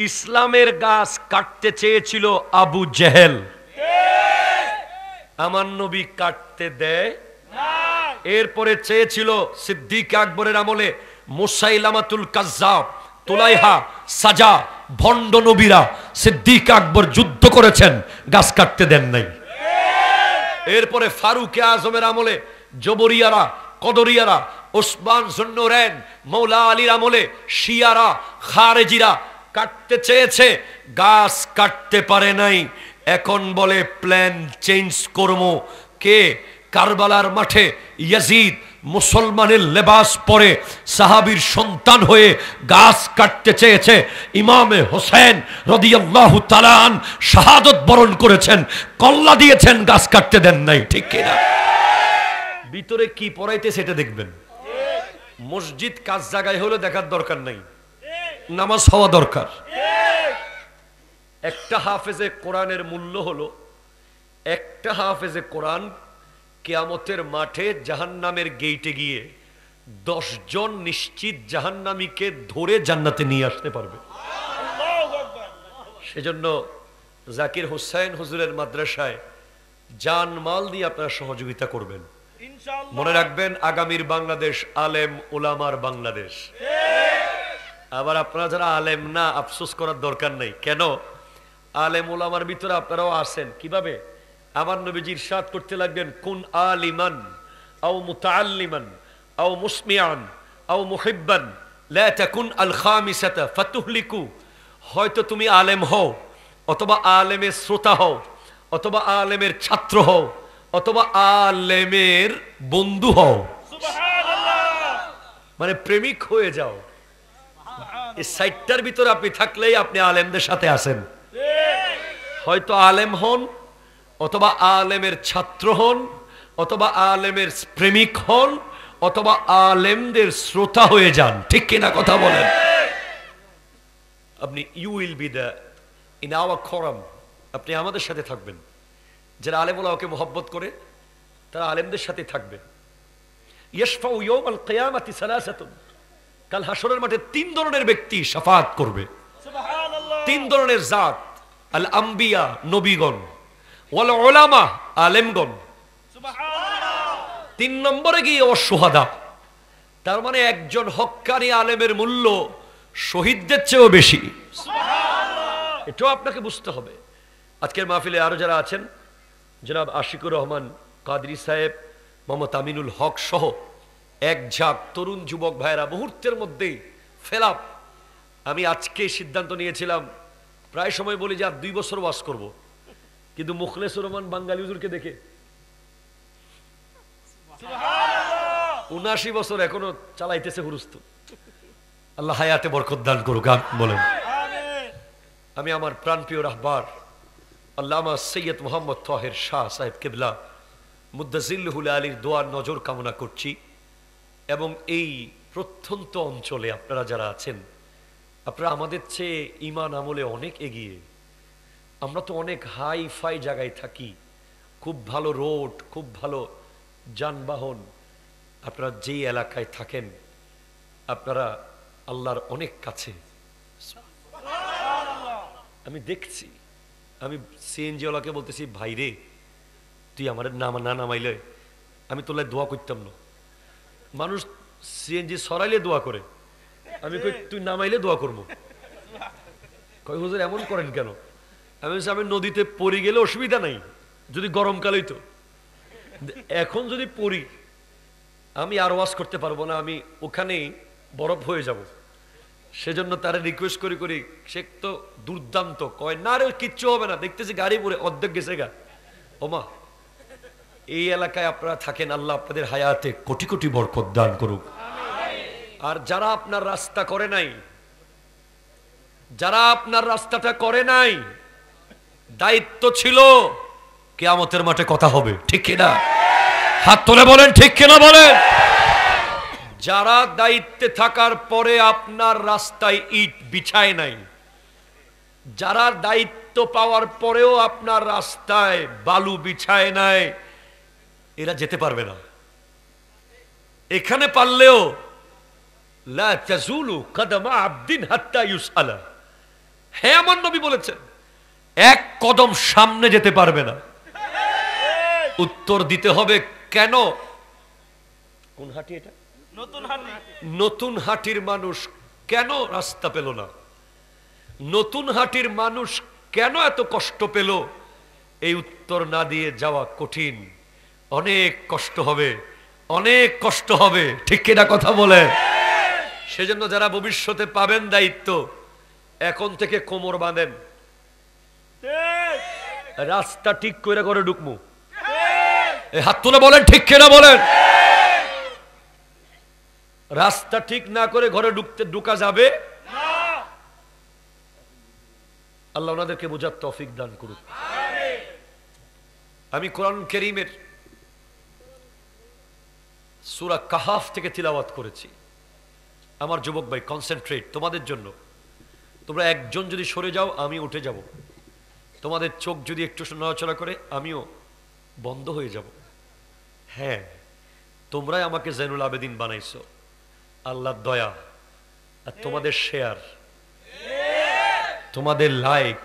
ইসলামের গাছ কাটতে চেয়েছিল আবু জেহেল, আমার নবী কাটতে দেয় না। এরপরে চেয়েছিল সিদ্দিক আকবরের আমলে মুসাইলামাতুল কাজ্জাব, তুলাইহা, সাজা, ভণ্ড নবীরা সিদ্দিক আকবর যুদ্ধ করেছেন, গাছ কাটতে দেন নাই। এরপরে ফারুক আজমের আমলে জবরিয়ারা, কদরিয়ারা, ওসমান জুন্নুরাইন, মৌলা আলীর আমলে শিয়ারা, খারেজিরা কাটতে চেয়েছে, গাছ কাটতে পারে নাই। এখন বলে প্ল্যান চেঞ্জ করবো। কে? কারবালার মাঠে ইয়াজিদ মুসলমানের লেবাস পরে সাহাবীর সন্তান হয়ে গাছ কাটতে চেয়েছে। ইমামে হোসেন রাদিয়াল্লাহু তাআলা আন শাহাদত বরণ করেছেন, কল্লা দিয়েছেন, গাছ কাটতে দেন নাই। ঠিক কিনা? ভিতরে কি পড়াইতে সেটা দেখবেন। মসজিদ কাজ জায়গায় হলে দেখার দরকার নাই, নামাজ হওয়া দরকার। একটা হাফেজে কোরআনের মূল্য হলো, একটা হাফেজে কোরআন কিয়ামতের মাঠে জাহান্নামের গেইটে গিয়ে 10 জন নিশ্চিত জাহান্নামীকে ধরে জান্নাতে নিয়ে আসতে পারবে। সেজন্য জাকির হোসেন হুজুরের মাদ্রাসায় জান মাল দিয়ে আপনারা সহযোগিতা করবেন। মনে রাখবেন, আগামীর বাংলাদেশ আলেম ওলামার বাংলাদেশ। আবার আপনারা যারা আলেম না, আফসোস করার দরকার নেই। কেন? আলেম ওলামার ভিতরে আপনারাও আছেন। কিভাবে? আমার নবীজি ইরশাদ করতে লাগলেন, কুন আলিমান আও মুতাআল্লিমান আও মুসমিআন আও মুহিব্বান লা তাকুন আল খামিসাতা ফাতুহলিকু। হয়তো তুমি আলেম হও, অথবা আলেমের শ্রোতা হও, অথবা আলেমের ছাত্র হও, অথবা আলেমের বন্ধু হও, মানে প্রেমিক হয়ে যাও। এই সাইটটার ভিতরে আপনি থাকলেই আপনি আলেমদের সাথে আছেন। হয়তো আলেম হন, অথবা আলেমের ছাত্র হন, অথবা আলেমের প্রেমিক হন, অথবা আলেমদের শ্রোতা হয়ে যান। ঠিক কিনা কথা বলেন? আপনি you will be the in our quorum, আপনি আমাদের সাথে থাকবেন। যারা আলেম ওলামাকে মহব্বত করে তারা আলেমদের সাথে থাকবে। ইয়াশফাউ ইয়াউমাল কিয়ামাতি সালাসাতুন, কাল হাসরের মাঠে 3 ধরনের ব্যক্তি শাফাআত করবে। সুবহানাল্লাহ। 3 ধরনের জাত, আল আম্বিয়া নবীগণ, ওয়াল উলামা আলেমগণ, সুবহানাল্লাহ। 3 নম্বরে গিয়ে অশুহাদা। তার মানে একজন হক্কানি আলেমের মূল্য শহীদদের চেয়েও বেশি। সুবহানাল্লাহ। এটাও আপনাকে বুঝতে হবে। আজকের মাহফিলে আরো যারা আছেন, জনাব আশিকুর রহমান কাদরি সাহেব, মোহাম্মদ আমিনুল হক সহ এক ঝাঁক তরুণ যুবক ভাইয়েরা মুহূর্তের মধ্যেই ফেলাপ। আমি আজকে সিদ্ধান্ত নিয়েছিলাম, প্রায় সময় বলি যে আর 2 বছর ওয়াজ করব, কিন্তু মুখলেসুর রহমান বাঙ্গালী হুজুরকে দেখে 79 বছর এখনো চালাইতেছে হুরুস্তু। আল্লাহ হায়াতে বরকত দান করুক। বলেন আমি আমার প্রাণপ্রিয় রাহবার আল্লামা সৈয়দ মোহাম্মদ তাহের শাহ সাহেব কিবলা মুদ্দাজিল্লুহুল আলীর দোয়ার নজর কামনা করছি। এবং এই প্রত্যন্ত অঞ্চলে আপনারা যারা আছেন, আপনারা আমাদের চেয়ে ঈমান আমলে অনেক এগিয়ে। আমরা তো অনেক হাই ফাই জায়গায় থাকি, খুব ভালো রোড, খুব ভালো যানবাহন। আপনারা যেই এলাকায় থাকেন, আপনারা আল্লাহর অনেক কাছে। আমি দেখছি, আমি সিএনজি ওয়ালাকে বলতেছি, ভাই রে তুই আমার না নামাইলে আমি তোর দোয়া করতাম না। মানুষ সিএনজি সরাইলে দোয়া করে, আমি কই তুই নামাইলে দোয়া করবো। কয় হুজুর এমন করেন কেন? আমি বলছি আমি নদীতে পড়ে গেলে অসুবিধা নাই, যদি গরমকালেই তো। এখন যদি পড়ি আমি আর ওয়াজ করতে পারবো না, আমি ওখানেই বরফ হয়ে যাব। সেজন্য তারা রিকোয়েস্ট করি করি, সে তো দুর্দান্ত। কয় না রে কিচ্ছু হবে না, দেখতেছি গাড়ি পরে অর্ধেক গেছে গা। ওমা, এই এলাকায় আপনারা থাকেন, আল্লাহ আপনাদের হায়াতে কোটি কোটি বরকত দান করুক। আর যারা আপনার রাস্তা করে নাই, যারা আপনার রাস্তাটা করে নাই, দায়িত্ব ছিল কিয়ামতের মাঠে কথা হবে। ঠিক কিনা? হাত তুলে বলেন ঠিক কিনা বলেন। যারা দায়িত্বে থাকার পরে আপনার রাস্তায় ইট বিছায় নাই, যারা দায়িত্ব পাওয়ার পরেও আপনার রাস্তায় বালু বিছায় নাই, এরা যেতে পারবে না। এখানে পারলেও লা তাজুলু কদমা আবদিন হাত্তা ইউসআলা, হ্যাঁ, আমার নবী বলেছেন এক কদম সামনে যেতে পারবে না। উত্তর দিতে হবে কেন? কোন হাঁটি এটা? নতুন হাঁটির মানুষ কেন রাস্তা পেল না? নতুন হাঁটির মানুষ কেন এত কষ্ট পেল? এই উত্তর না দিয়ে যাওয়া কঠিন। অনেক কষ্ট হবে, অনেক কষ্ট হবে, ঠিক কিনা কথা বলে? সেজন্য যারা ভবিষ্যতে পাবেন দায়িত্ব, এখন থেকে কোমর বাঁধেন। রাস্তা ঠিক করে করে ঢুকমু, হাত তুলে বলেন ঠিক কিনা বলেন। রাস্তা ঠিক না করে ঘরে ঢুকা যাবে না। আল্লাহ ওনাদেরকে বোঝার তৌফিক দান করুক। আমি কোরআন কারীমের সূরা কাহাফ থেকে তিলাওয়াত করেছি। আমার যুবক ভাই কনসেন্ট্রেট, তোমাদের জন্য। তোমরা একজন যদি সরে যাও আমি উঠে যাব, তোমাদের চোখ যদি একটু নড়াচড়া করে আমিও বন্ধ হয়ে যাব। হ্যাঁ, তোমরাই আমাকে জাইনুল আবেদিন বানাইছো, আল্লাহর দয়া আর তোমাদের শেয়ার, তোমাদের লাইক,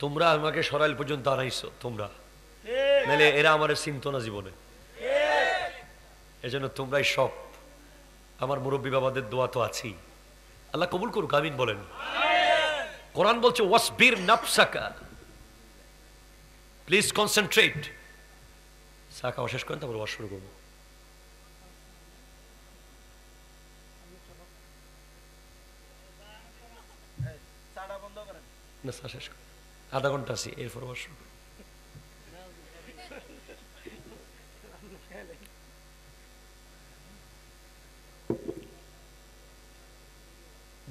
তোমরা আমাকে সরাইল পর্যন্ত আনাইছো তোমরা, নাহলে এরা আমার চিন্ত না জীবনে। এজন্য তোমরাই সব। আমার মুরব্বী বাবাদের দোয়া তো আছেই, আল্লাহ কবুল করুক, আমিন বলেন। কোরআন বলছে ওয়াসবির নাফসাকা, প্লিজ কনসেন্ট্রেট। চা খাওয়া শেষ করেন, তারপর ওয়াজ শুরু করবো। না, চা শেষ করেন, আধা ঘন্টা আছি, এরপর ওয়াজ শুরু করবো।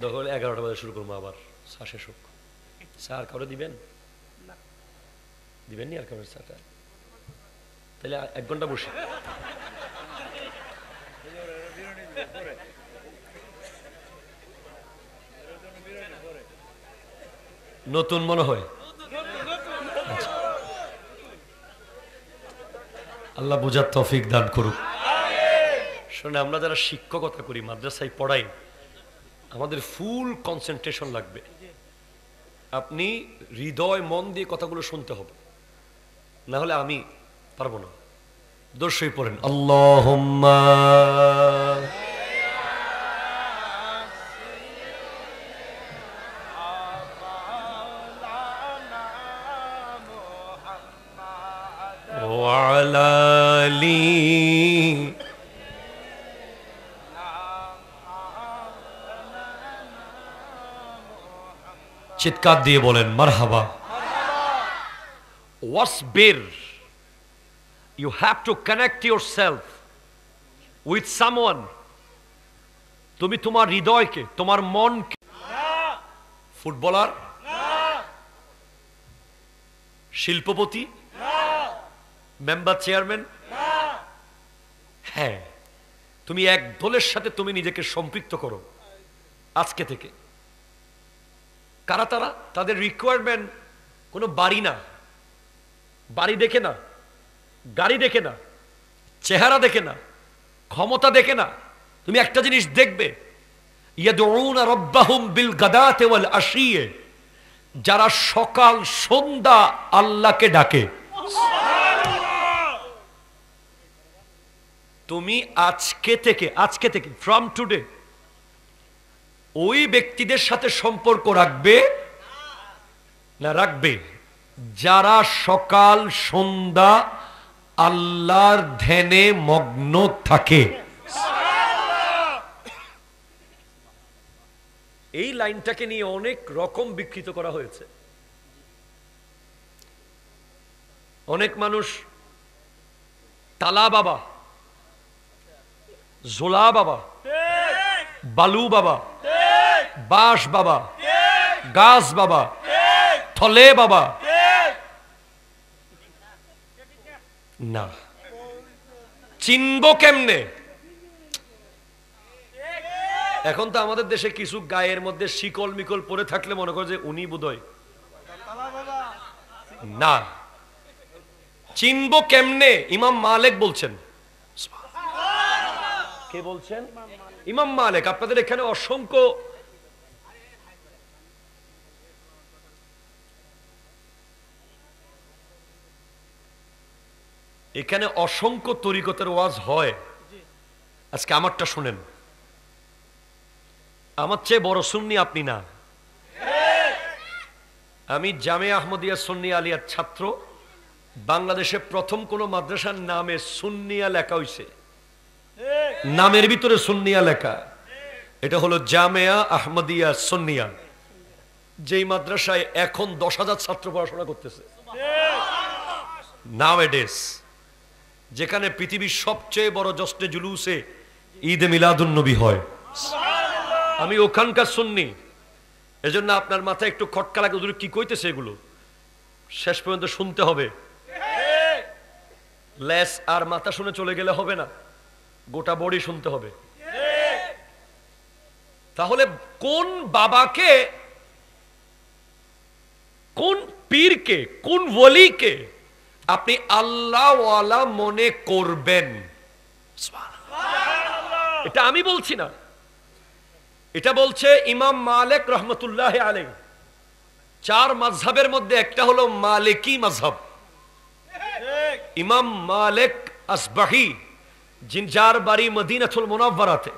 দখল 11টা বাজে শুরু করবো আবার, চা শেষ হোক। চা আর কাউরে দিবেন? দিবেন নি আর কাউরে চাটা? তাহলে 1 ঘন্টা বসে। নতুন মনে হয়। আচ্ছা, আল্লাহ বুঝার তৌফিক দান করুক। শুনে, আমরা যারা শিক্ষকতা করি, মাদ্রাসায় পড়াই, আমাদের ফুল কনসেন্ট্রেশন লাগবে। আপনি হৃদয় মন দিয়ে কথাগুলো শুনতে হবে, না হলে আমি পারবো না। দর্শই পড়েন আল্লাহুম্মা ওয়া আলা আলি চিৎকার দিয়ে বলেন মারহাবা। Wasbir, you have to connect yourself with someone. তুমি তোমার হৃদয়কে, তোমার মনকে, ফুটবলার, শিল্পপতি, মেম্বার, চেয়ারম্যান, হ্যাঁ, তুমি এক দলের সাথে তুমি নিজেকে সম্পৃক্ত করো আজকে থেকে। কারা তারা? তাদের রিকোয়ারমেন্ট কোনো বাড়ি না, বাড়ি দেখে না, গাড়ি দেখে না, চেহারা দেখে না, ক্ষমতা দেখে না। তুমি একটা জিনিস দেখবে, ইয়াদউনা রাব্বাহুম বিল গাদাতি ওয়াল আশিয়ে, যারা সকাল সন্ধ্যা আল্লাহকে ডাকে। তুমি আজকে থেকে ফ্রম টুডে ওই ব্যক্তিদের সাথে সম্পর্ক রাখবে না, রাখবে যারা সকাল সন্ধ্যা আল্লাহর ধ্যানে মগ্ন থাকে। এই লাইনটাকে নিয়ে অনেক রকম বিকৃত করা হয়েছে। অনেক মানুষ তালা বাবা, জোলা বাবা, বালু বাবা, বাঁশ বাবা, গাছ বাবা, থলে বাবা, না, চিনব কেমনে? এখন তো আমাদের দেশে কিছু গায়ের মধ্যে শিকল মিকল পরে থাকলে মনে করে যে উনি বোধহয় না। চিনব কেমনে? ইমাম মালিক বলছেন। কে বলছেন? ইমাম মালিক। আপনাদের এখানে অসংখ্য এখানে অসংখ্য তরিকতের ওয়াজ হয়, আজকে আমারটা শুনেন। আমার চেয়ে বড় সুন্নি আপনি না। আমি জামিয়া আহমদিয়া সুন্নি আলিয়ার ছাত্র। বাংলাদেশে প্রথম কোন মাদ্রাসার নামে সুন্নিয়া লেখা হইছে, নামের ভিতরে সুন্নিয়া লেখা, এটা হলো জামিয়া আহমদিয়া সুন্নিয়া, যেই মাদ্রাসায় এখন 10,000 ছাত্র পড়াশোনা করতেছে নাওএডেজ, যেখানে পৃথিবীর সবচেয়ে বড় জশ্নে জুলুসে ঈদে মিলাদুন নবী হয়। আমি ওখানকার সুন্নি, এজন্য আপনার মাথায় একটু খটকা লাগে, ওদের কি কইতেছে এগুলো শেষ পর্যন্ত শুনতে হবে। লেস আর মাথা শুনে চলে গেলে হবে না, গোটা বডি শুনতে হবে। তাহলে কোন বাবাকে, কোন পীরকে, কোন ওয়ালিকে আপনি আল্লাহওয়ালা মনে করবেন? এটা আমি বলছি না, এটা বলছে ইমাম মালিক রহমতুল্লাহ আলাইহি। 4 মাযহাবের মধ্যে একটা হলো মালিকি মাযহাব। ইমাম মালিক আসবাহি, যার বাড়ি মদিনাতুল মুনাওয়ারাতে,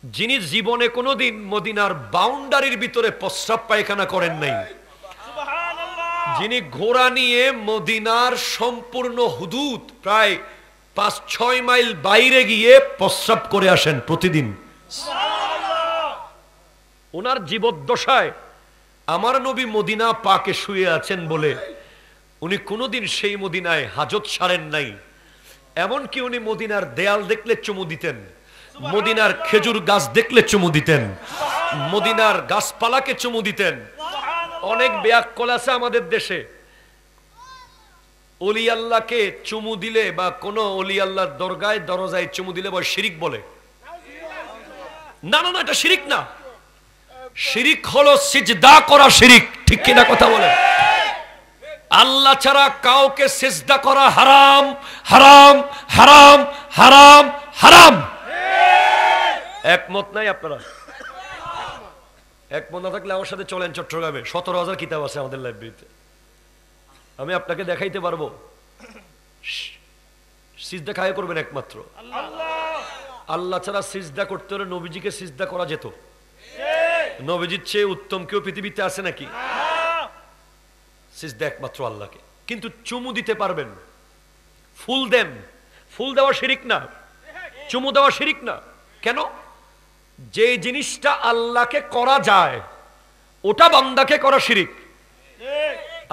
যিনি জীবনে কোনোদিন মদিনার বাউন্ডারির ভিতরে প্রস্রাব পায়খানা করেন নাই, যিনি ঘোড়া নিয়ে মদিনার সম্পূর্ণ হুদুদ প্রায় 5-6 মাইল বাইরে গিয়ে প্রস্রাব করে আসেন প্রতিদিন। ওনার জীবদ্দশায় আমার নবী মদিনা পাকে শুয়ে আছেন বলে উনি কোনোদিন সেই মদিনায় হাজত সারেন নাই। এমনকি উনি মদিনার দেয়াল দেখলে চুমু দিতেন, মদিনার খেজুর গাছ দেখলে চুমু দিতেন, মদিনার গাছপালাকে চুমু দিতেন। অনেক বেয়াক্কল আছে আমাদের দেশে, ওলি আল্লাহকে চুমু দিলে বা কোন ওলি আল্লাহর দরগায় দরজায় চুমু দিলে বলে শিরিক বলে। না না না, এটা শিরিক না। শিরিক হলো সিজদা করা শিরিক, ঠিক কিনা কথা বলে? আল্লাহ ছাড়া কাউকে সিজদা করা হারাম, হারাম, হারাম, হারাম, হারাম। একমত নাই আপনারা? একমত না থাকলে আমার সাথে চলেন চট্টগ্রামে, 17,000 কিতাব আছে আমাদের লাইব্রেরিতে, আমি আপনাকে দেখাইতে পারবো। সিজদা কাকে করবেন? একমাত্র আল্লাহ ছাড়া। সিজদা করতে হলে নবীজিকে সিজদা করা যেত। নবীজির চেয়ে উত্তম কেউ পৃথিবীতে আছে নাকি? সিজদা একমাত্র আল্লাহকে। কিন্তু চুমু দিতে পারবেন, ফুল দেন, ফুল দেওয়া শিরিক না, চুমু দেওয়া শিরিক না। কেন? যে জিনিসটা আল্লাহকে করা যায় ওটা বান্দাকে করা শিরিক।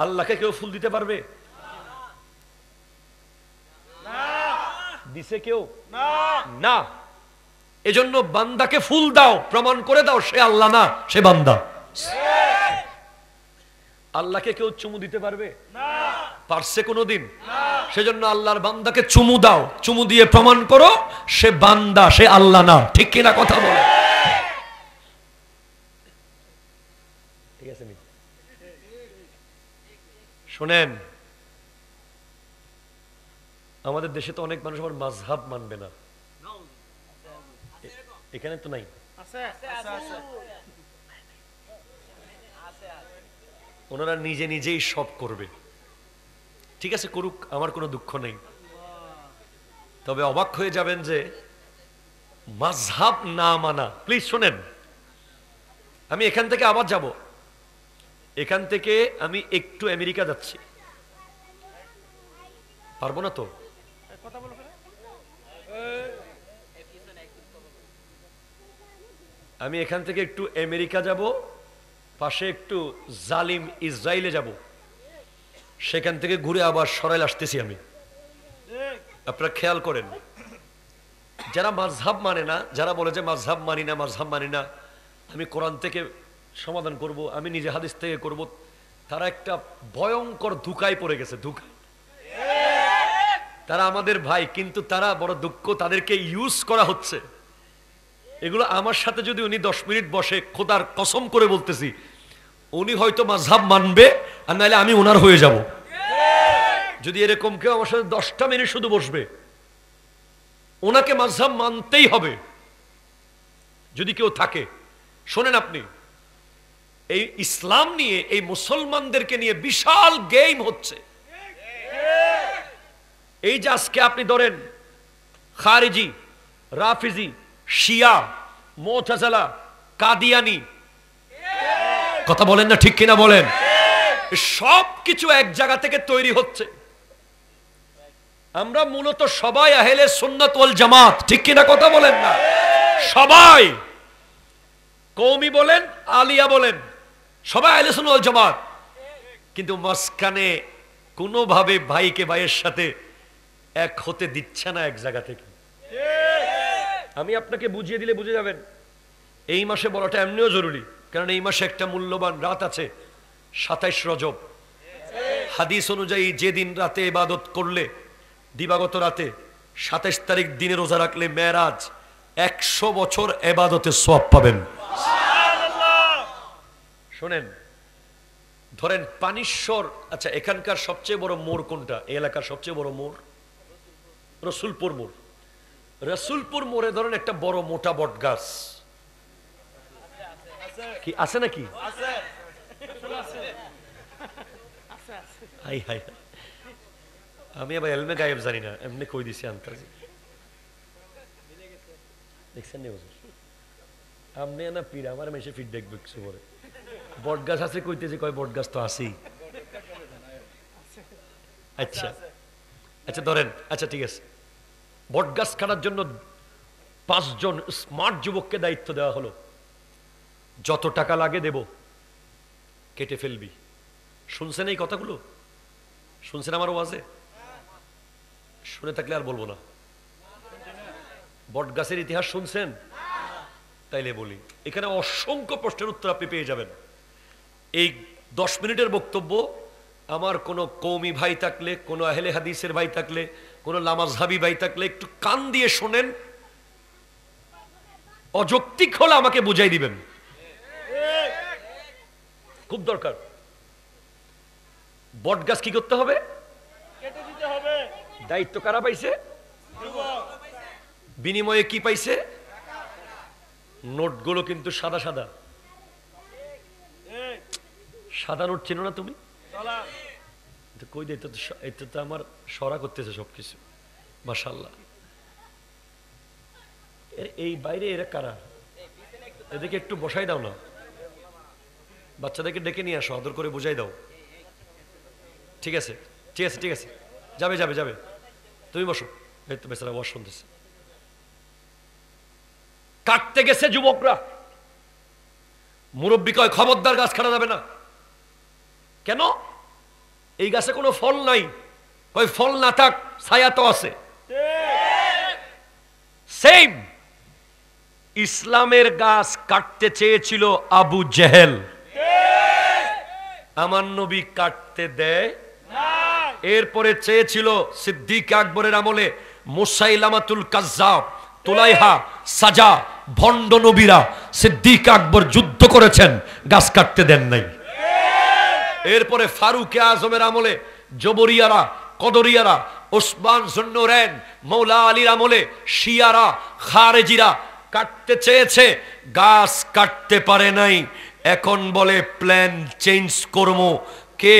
আল্লাহকে কেউ ফুল দিতে পারবে? দিছে কেউ? না। এজন্য বান্দাকে ফুল দাও, প্রমাণ করে দাও সে আল্লাহ না, সে বান্দা। আল্লাহকে কেউ চুমু দিতে পারবে? পারছে কোনোদিন? সেজন্য আল্লাহর বান্দাকে চুমু দাও, চুমু দিয়ে প্রমাণ করো সে বান্দা, সে আল্লাহ না, ঠিক কিনা কথা বলো? ঠিক আছে? শোনেন, আমাদের দেশে তো অনেক মানুষ আমার মাযহাব মানবে না, এখানে তো নাই। ওনারা নিজে নিজেই সব করবে, ঠিক আছে, করুক, আমার কোনো দুঃখ নেই। তবে অবাক হয়ে যাবেন যে মাযহাব না মানা। প্লিজ শোনেন, আমি এখান থেকে আবার যাব, এখান থেকে আমি একটু আমেরিকা যাচ্ছি, পারবো না তো? আমি এখান থেকে একটু আমেরিকা যাব, পাশে একটু জালিম ইসরায়েলে যাব, সেখান থেকে ঘুরে আবার সরাইল আসতেছি আমি। আপনারা খেয়াল করেন, যারা মাযহাব মানে না, যারা বলে যে মাযহাব মানি না, মাযহাব মানি না, আমি কোরআন থেকে সমাধান করব, আমি নিজে হাদিস থেকে করব, তারা একটা ভয়ঙ্কর ধোঁকায় পড়ে গেছে। ধোঁকায়, তারা আমাদের ভাই, কিন্তু তারা বড় দুঃখ, তাদেরকে ইউজ করা হচ্ছে। এগুলো আমার সাথে যদি উনি 10 মিনিট বসে, খোদার কসম করে বলতেছি, উনি হয়তো মাযহাব মানবে, আর নাহলে আমি ওনার হয়ে যাব। যদি এরকম কেউ আমার সাথে 10টা মিনিট শুধু বসবে, ওনাকে মাযহাব মানতেই হবে যদি কেউ থাকে। শোনেন, আপনি এই ইসলাম নিয়ে, এই মুসলমানদেরকে নিয়ে বিশাল গেম হচ্ছে। এই যে আজকে আপনি ধরেন খারিজি, রাফিজি, শিয়া, মুতাজিলা, কাদিয়ানি, কথা বলেন না ঠিক কিনা বলেন, সব কিছু এক জায়গা থেকে তৈরি হচ্ছে। আমরা মূলত সবাই আহলে সুন্নাত ওয়াল জামাত, ঠিক কিনা কথা বলেন না, সবাই কওমি বলেন আলিয়া বলেন সবাই আহলে সুন্নাত ওয়াল জামাত, কিন্তু মাঝখানে কোনোভাবে ভাইকে ভাইয়ের সাথে এক হতে দিচ্ছে না এক জায়গা থেকে। আমি আপনাকে বুঝিয়ে দিলে বুঝে যাবেন। এই মাসে বলাটা এমনিও জরুরি, কারণ এই মাসে একটা মূল্যবান রাত আছে, 27 রজব। হাদিস অনুযায়ী যেদিন রাতে ইবাদত করলে, দিবাগত রাতে 27 তারিখ দিনে রোজা রাখলে মেরাজ 100 বছর ইবাদতের সওয়াব পাবেন। শোনেন, ধরেন পানিশ্বর, আচ্ছা এখানকার সবচেয়ে বড় মোড় কোনটা? এই এলাকার সবচেয়ে বড় মোড় রসুলপুর মোড়। রসুলপুর মোড়ে ধরেন একটা বড় মোটা বট গাছ কি আছে নাকি? হাই হাই, আমি আবার এলমে গায়েব জানি না, এমনি কই দিছি আন্তাজি। দেখছেন নি হুজুর, আপনি না পীর, আমার মেশে ফিডব্যাক কিছু করে বট গাছ আছে কইতেছে, কয় বট গাছ তো আছেই। আচ্ছা আচ্ছা ধরেন, আচ্ছা ঠিক আছে, বট গাছ কাটার জন্য 5 জন স্মার্ট যুবককে দায়িত্ব দেওয়া হলো, যত টাকা লাগে দেব, কেটে ফেলবি। শুনছেন এই কথাগুলো? শুনছেন আমার ওয়াজে? শুনে থাকলে আর বলবো না। বট গাছের ইতিহাস শুনছেন? তাইলে বলি, এখানে অসংখ্য প্রশ্নের উত্তর আপনি পেয়ে যাবেন। এই 10 মিনিটের বক্তব্য আমার কোনো কওমি ভাই থাকলে, কোনো আহলে হাদিসের ভাই থাকলে, কোনো লামাজহাবি ভাই থাকলে একটু কান দিয়ে শোনেন, অযৌক্তিক হলে আমাকে বুঝাই দিবেন, খুব দরকার। বট গাছ কি করতে হবে? কেটে দিতে হবে। দায়িত্ব কারা পাইছে? বিনিময়ে কি পাইছে? নোটগুলো কিন্তু সাদা সাদা, সাদা নোট চেনো না তুমি? কই দে, এটা তো আমার সরা করতেছে সবকিছু, মাশাআল্লাহ। এই বাইরে এরা কারা? এদেরকে একটু বসাই দাও না, বাচ্চাদেরকে ডেকে নিয়ে আসো, আদর করে বুঝাই দাও। ঠিক আছে ঠিক আছে ঠিক আছে, যাবে যাবে যাবে, তুমি বসো। এই তো বেচারা ওয়াজ শুনতেছে। কাটতে গেছে যুবকরা, মুরব্বী কয় খবরদার গাছ কাটা যাবে না। কেন? এই গাছে কোনো ফল নাই। কয় ফল না থাক, ছায়া তো আছে। সেম ইসলামের গাছ কাটতে চেয়েছিল আবু জেহেল, আমার নবী কাটতে দেয়। এরপরে চেয়েছিল সিদ্দিক আকবরের আমলে মুসাইলামাতুল কাজ্জাব, তুলাইহা, সাজা, ভণ্ড নবীরা, সিদ্দিক আকবর যুদ্ধ করেছেন, গাছ কাটতে দেন নাই। এরপরে ফারুক আজমের আমলে জবরিয়ারা, কদরিয়ারা, ওসমান জুন্নুরাইন, মৌলা আলীর আমলে শিয়ারা, খারেজিরা কাটতে চেয়েছে, গাছ কাটতে পারে নাই। এখন বলে প্ল্যান চেঞ্জ করবো। কে?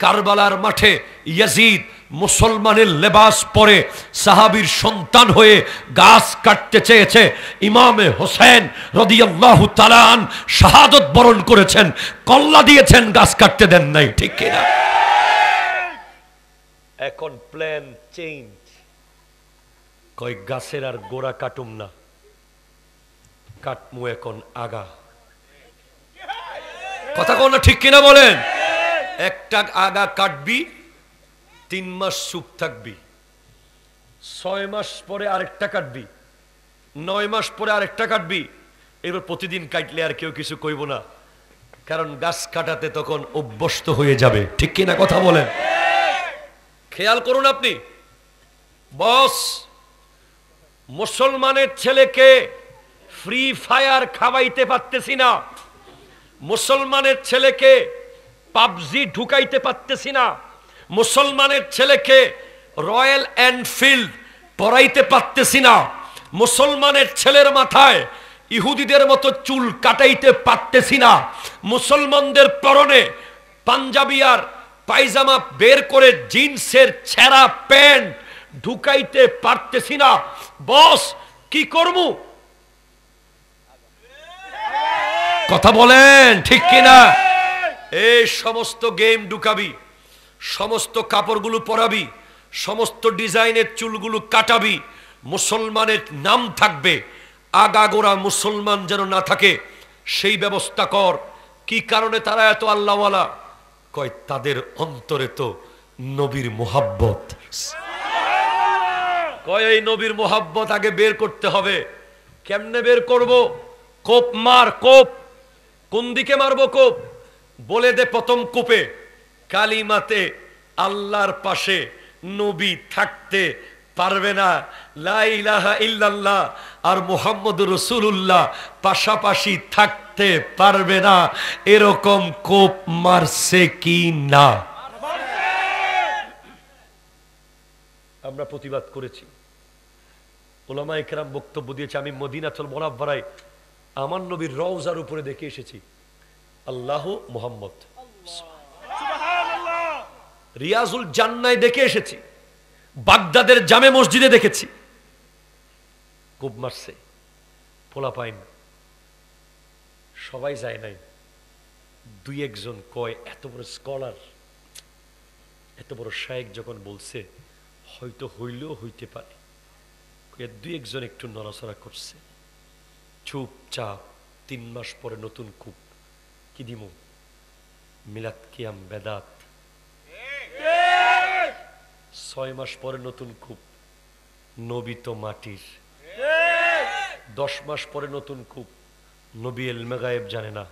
কারবালার মাঠে ইয়াজিদ মুসলমানের লেবাস পরে সাহাবীর সন্তান হয়ে গাছ কাটতে চেয়েছে। ইমামে হোসেন রাদিয়াল্লাহু তাআলা আন শাহাদাত বরণ করেছেন, কল্লা দিয়েছেন, গাছ কাটতে দেন নাই, ঠিক কিনা? এখন প্ল্যান চেঞ্জ, কয় গাছের আর গোড়া কাটুম না, কাটমু এখন আগা। কথা কোন ঠিক কিনা বলেন? একটা আগা কাটবি, 3 মাস চুপ থাকবি, 6 মাস পরে আরেকটা কাটবি, 9 মাস পরে আরেকটা কাটবি। এবার প্রতিদিন কাটলে আর কেউ কিছু কইব না, কারণ গাছ কাটাতে তখন অভ্যস্ত হয়ে যাবে, ঠিক কিনা কথা বলেন? খেয়াল করুন আপনি, বস মুসলমানের ছেলেকে ফ্রি ফায়ার খাওয়াইতে পারতেছি না, মুসলমানের ছেলেকে পাবজি ঢুকাইতে পারতেছি না, মুসলমানের ছেলেকে রয়্যাল এনফিল্ড পরাইতে পারতেছি না, মুসলমানের ছেলের মাথায় ইহুদিদের মতো চুল কাটাইতে পারতেছি না, মুসলমানদের পরনে পাঞ্জাবি আর পায়জামা বের করে জিন্সের ছেঁড়া প্যান্ট ঢুকাইতে পারতেছি না, বস কি করব? কথা বলেন ঠিক কিনা? এই সমস্ত গেম ঢুকাবি, সমস্ত কাপড়গুলো পরাবি, সমস্ত ডিজাইনের চুলগুলো কাটাবি, মুসলমানের নাম থাকবে, আগাগোড়া মুসলমান যেন না থাকে সেই ব্যবস্থা কর। কি কারণে তারা এত আল্লাহওয়ালা? কয় তাদের অন্তরে তো নবীর মোহাব্বত। কয় এই নবীর মোহাব্বত আগে বের করতে হবে। কেমনে বের করব? কোপ মার, কোপ। কোন দিকে মারবো কোপ? বলে দে প্রথম কোপে কালিমাতে আল্লাহর পাশে নবী থাকতে পারবে না, লা ইলাহা ইল্লাল্লাহ আর মুহাম্মদুর রাসূলুল্লাহ পাশাপাশি থাকতে পারবে না, এরকম কোপ মারছে কি না? আমরা প্রতিবাদ করেছি, উলামায়ে কেরাম বক্তব্য দিয়েছে। আমি মদিনাতুল মুনাওয়ারায় আমার নবীর রওজার উপরে দেখে এসেছি আল্লাহ মুহাম্মদ, রিয়াজুল জান্নায় দেখে এসেছি, বাগদাদের জামে মসজিদে দেখেছি। কোপ মারছে, পোলা পাইন সবাই যায় নাই, দুই একজন কয় এত বড় স্কলার, এত বড় শায়েখ যখন বলছে হয়তো হইলেও হইতে পারে, দুই একজন একটু নড়াচড়া করছে। চুপচাপ 3 মাস পরে নতুন কূপ। কি দিমু? মিলাদ কিয়াম বেদাত। 6 মাস পরে নতুন কূপ, নবী তো মাটির। 10 মাস পরে নতুন কূপ, নবী ইলমে গায়েব জানে না।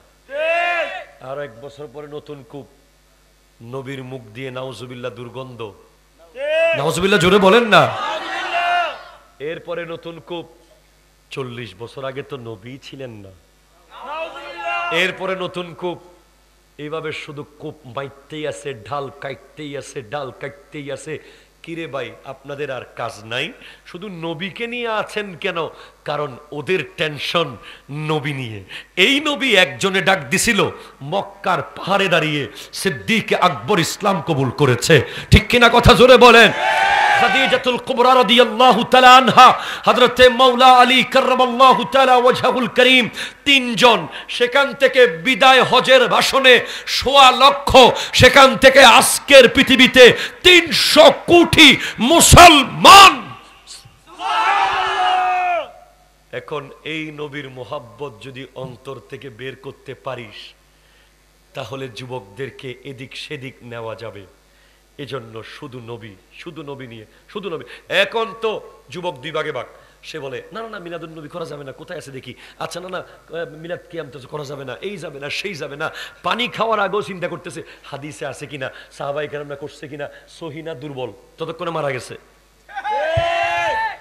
আর 1 বছর পরে নতুন কূপ, নবীর মুখ দিয়ে নাউজুবিল্লাহ দুর্গন্ধ। নাউজুবিল্লাহ জোরে বলেন না। এরপরে নতুন কূপ, 40 বছর আগে তো নবী ছিলেন না। এরপরে নতুন কূপ। এইভাবে শুধু কূপ মাইতেই আছে, ঢাল কাটতেই আছে, ঢাল কাটতেই আছে। কিরে ভাই, আপনাদের আর কাজ নাই? শুধু নবীকে নিয়ে আছেন কেন? কারণ ওদের টেনশন নবী নিয়ে। এই নবী একজনে ডাক দিছিল মক্কার পাহাড়ে দাঁড়িয়ে, সিদ্দিক আকবর ইসলাম কবুল করেছে। ঠিক কিনা? কথা জোরে বলেন। খাদিজাতুল কুবরা রাদিয়াল্লাহু তাআলা আনহা, হযরতে মাওলা আলী কাররামাল্লাহু তাআলা ওয়াজহুল করিম, 3 জন। সেখান থেকে বিদায় হজের ভাষণে 1.25 লক্ষ, সেখান থেকে আজকের পৃথিবীতে 300 কোটি মুসলমান। এখন এই নবীর মোহাব্বত যদি অন্তর থেকে বের করতে পারিস, তাহলে যুবকদেরকে এদিক সেদিক নেওয়া যাবে। এজন্য শুধু নবী, শুধু নবী নিয়ে, শুধু নবী। এখন তো যুবক 2 ভাগে ভাগ। সে বলে না না না, মিলাদুন নবী করা যাবে না, কোথায় আছে দেখি। আচ্ছা না না, মিলাদ কিয়াম তো করা যাবে না, এই যাবে না, সেই যাবে না। পানি খাওয়ার আগেও চিন্তা করতেছে হাদিসে আছে কিনা, সাহাবায়ে কেরামরা করছে কিনা, সহিহ না দুর্বল, ততক্ষণে মারা গেছে।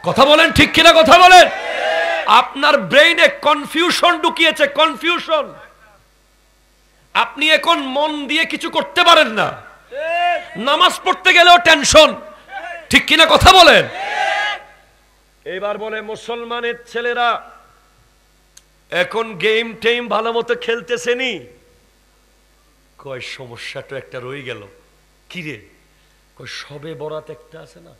কথা বলেন ঠিক কিনা? কথা বলেন। আপনার ব্রেইনে কনফিউশন ঢুকিয়েছে, কনফিউশন। আপনি এখন মন দিয়ে কিছু করতে পারেন না, নামাজ পড়তে গেলেও টেনশন। ঠিক কিনা? কথা বলেন। এবার বলে মুসলমানের ছেলেরা এখন গেম টেম ভালো মতো খেলতেছেনি। কয় সমস্যাটা একটা রয়ে গেল। কি রে? কয় সবে বরাত একটা আছে না,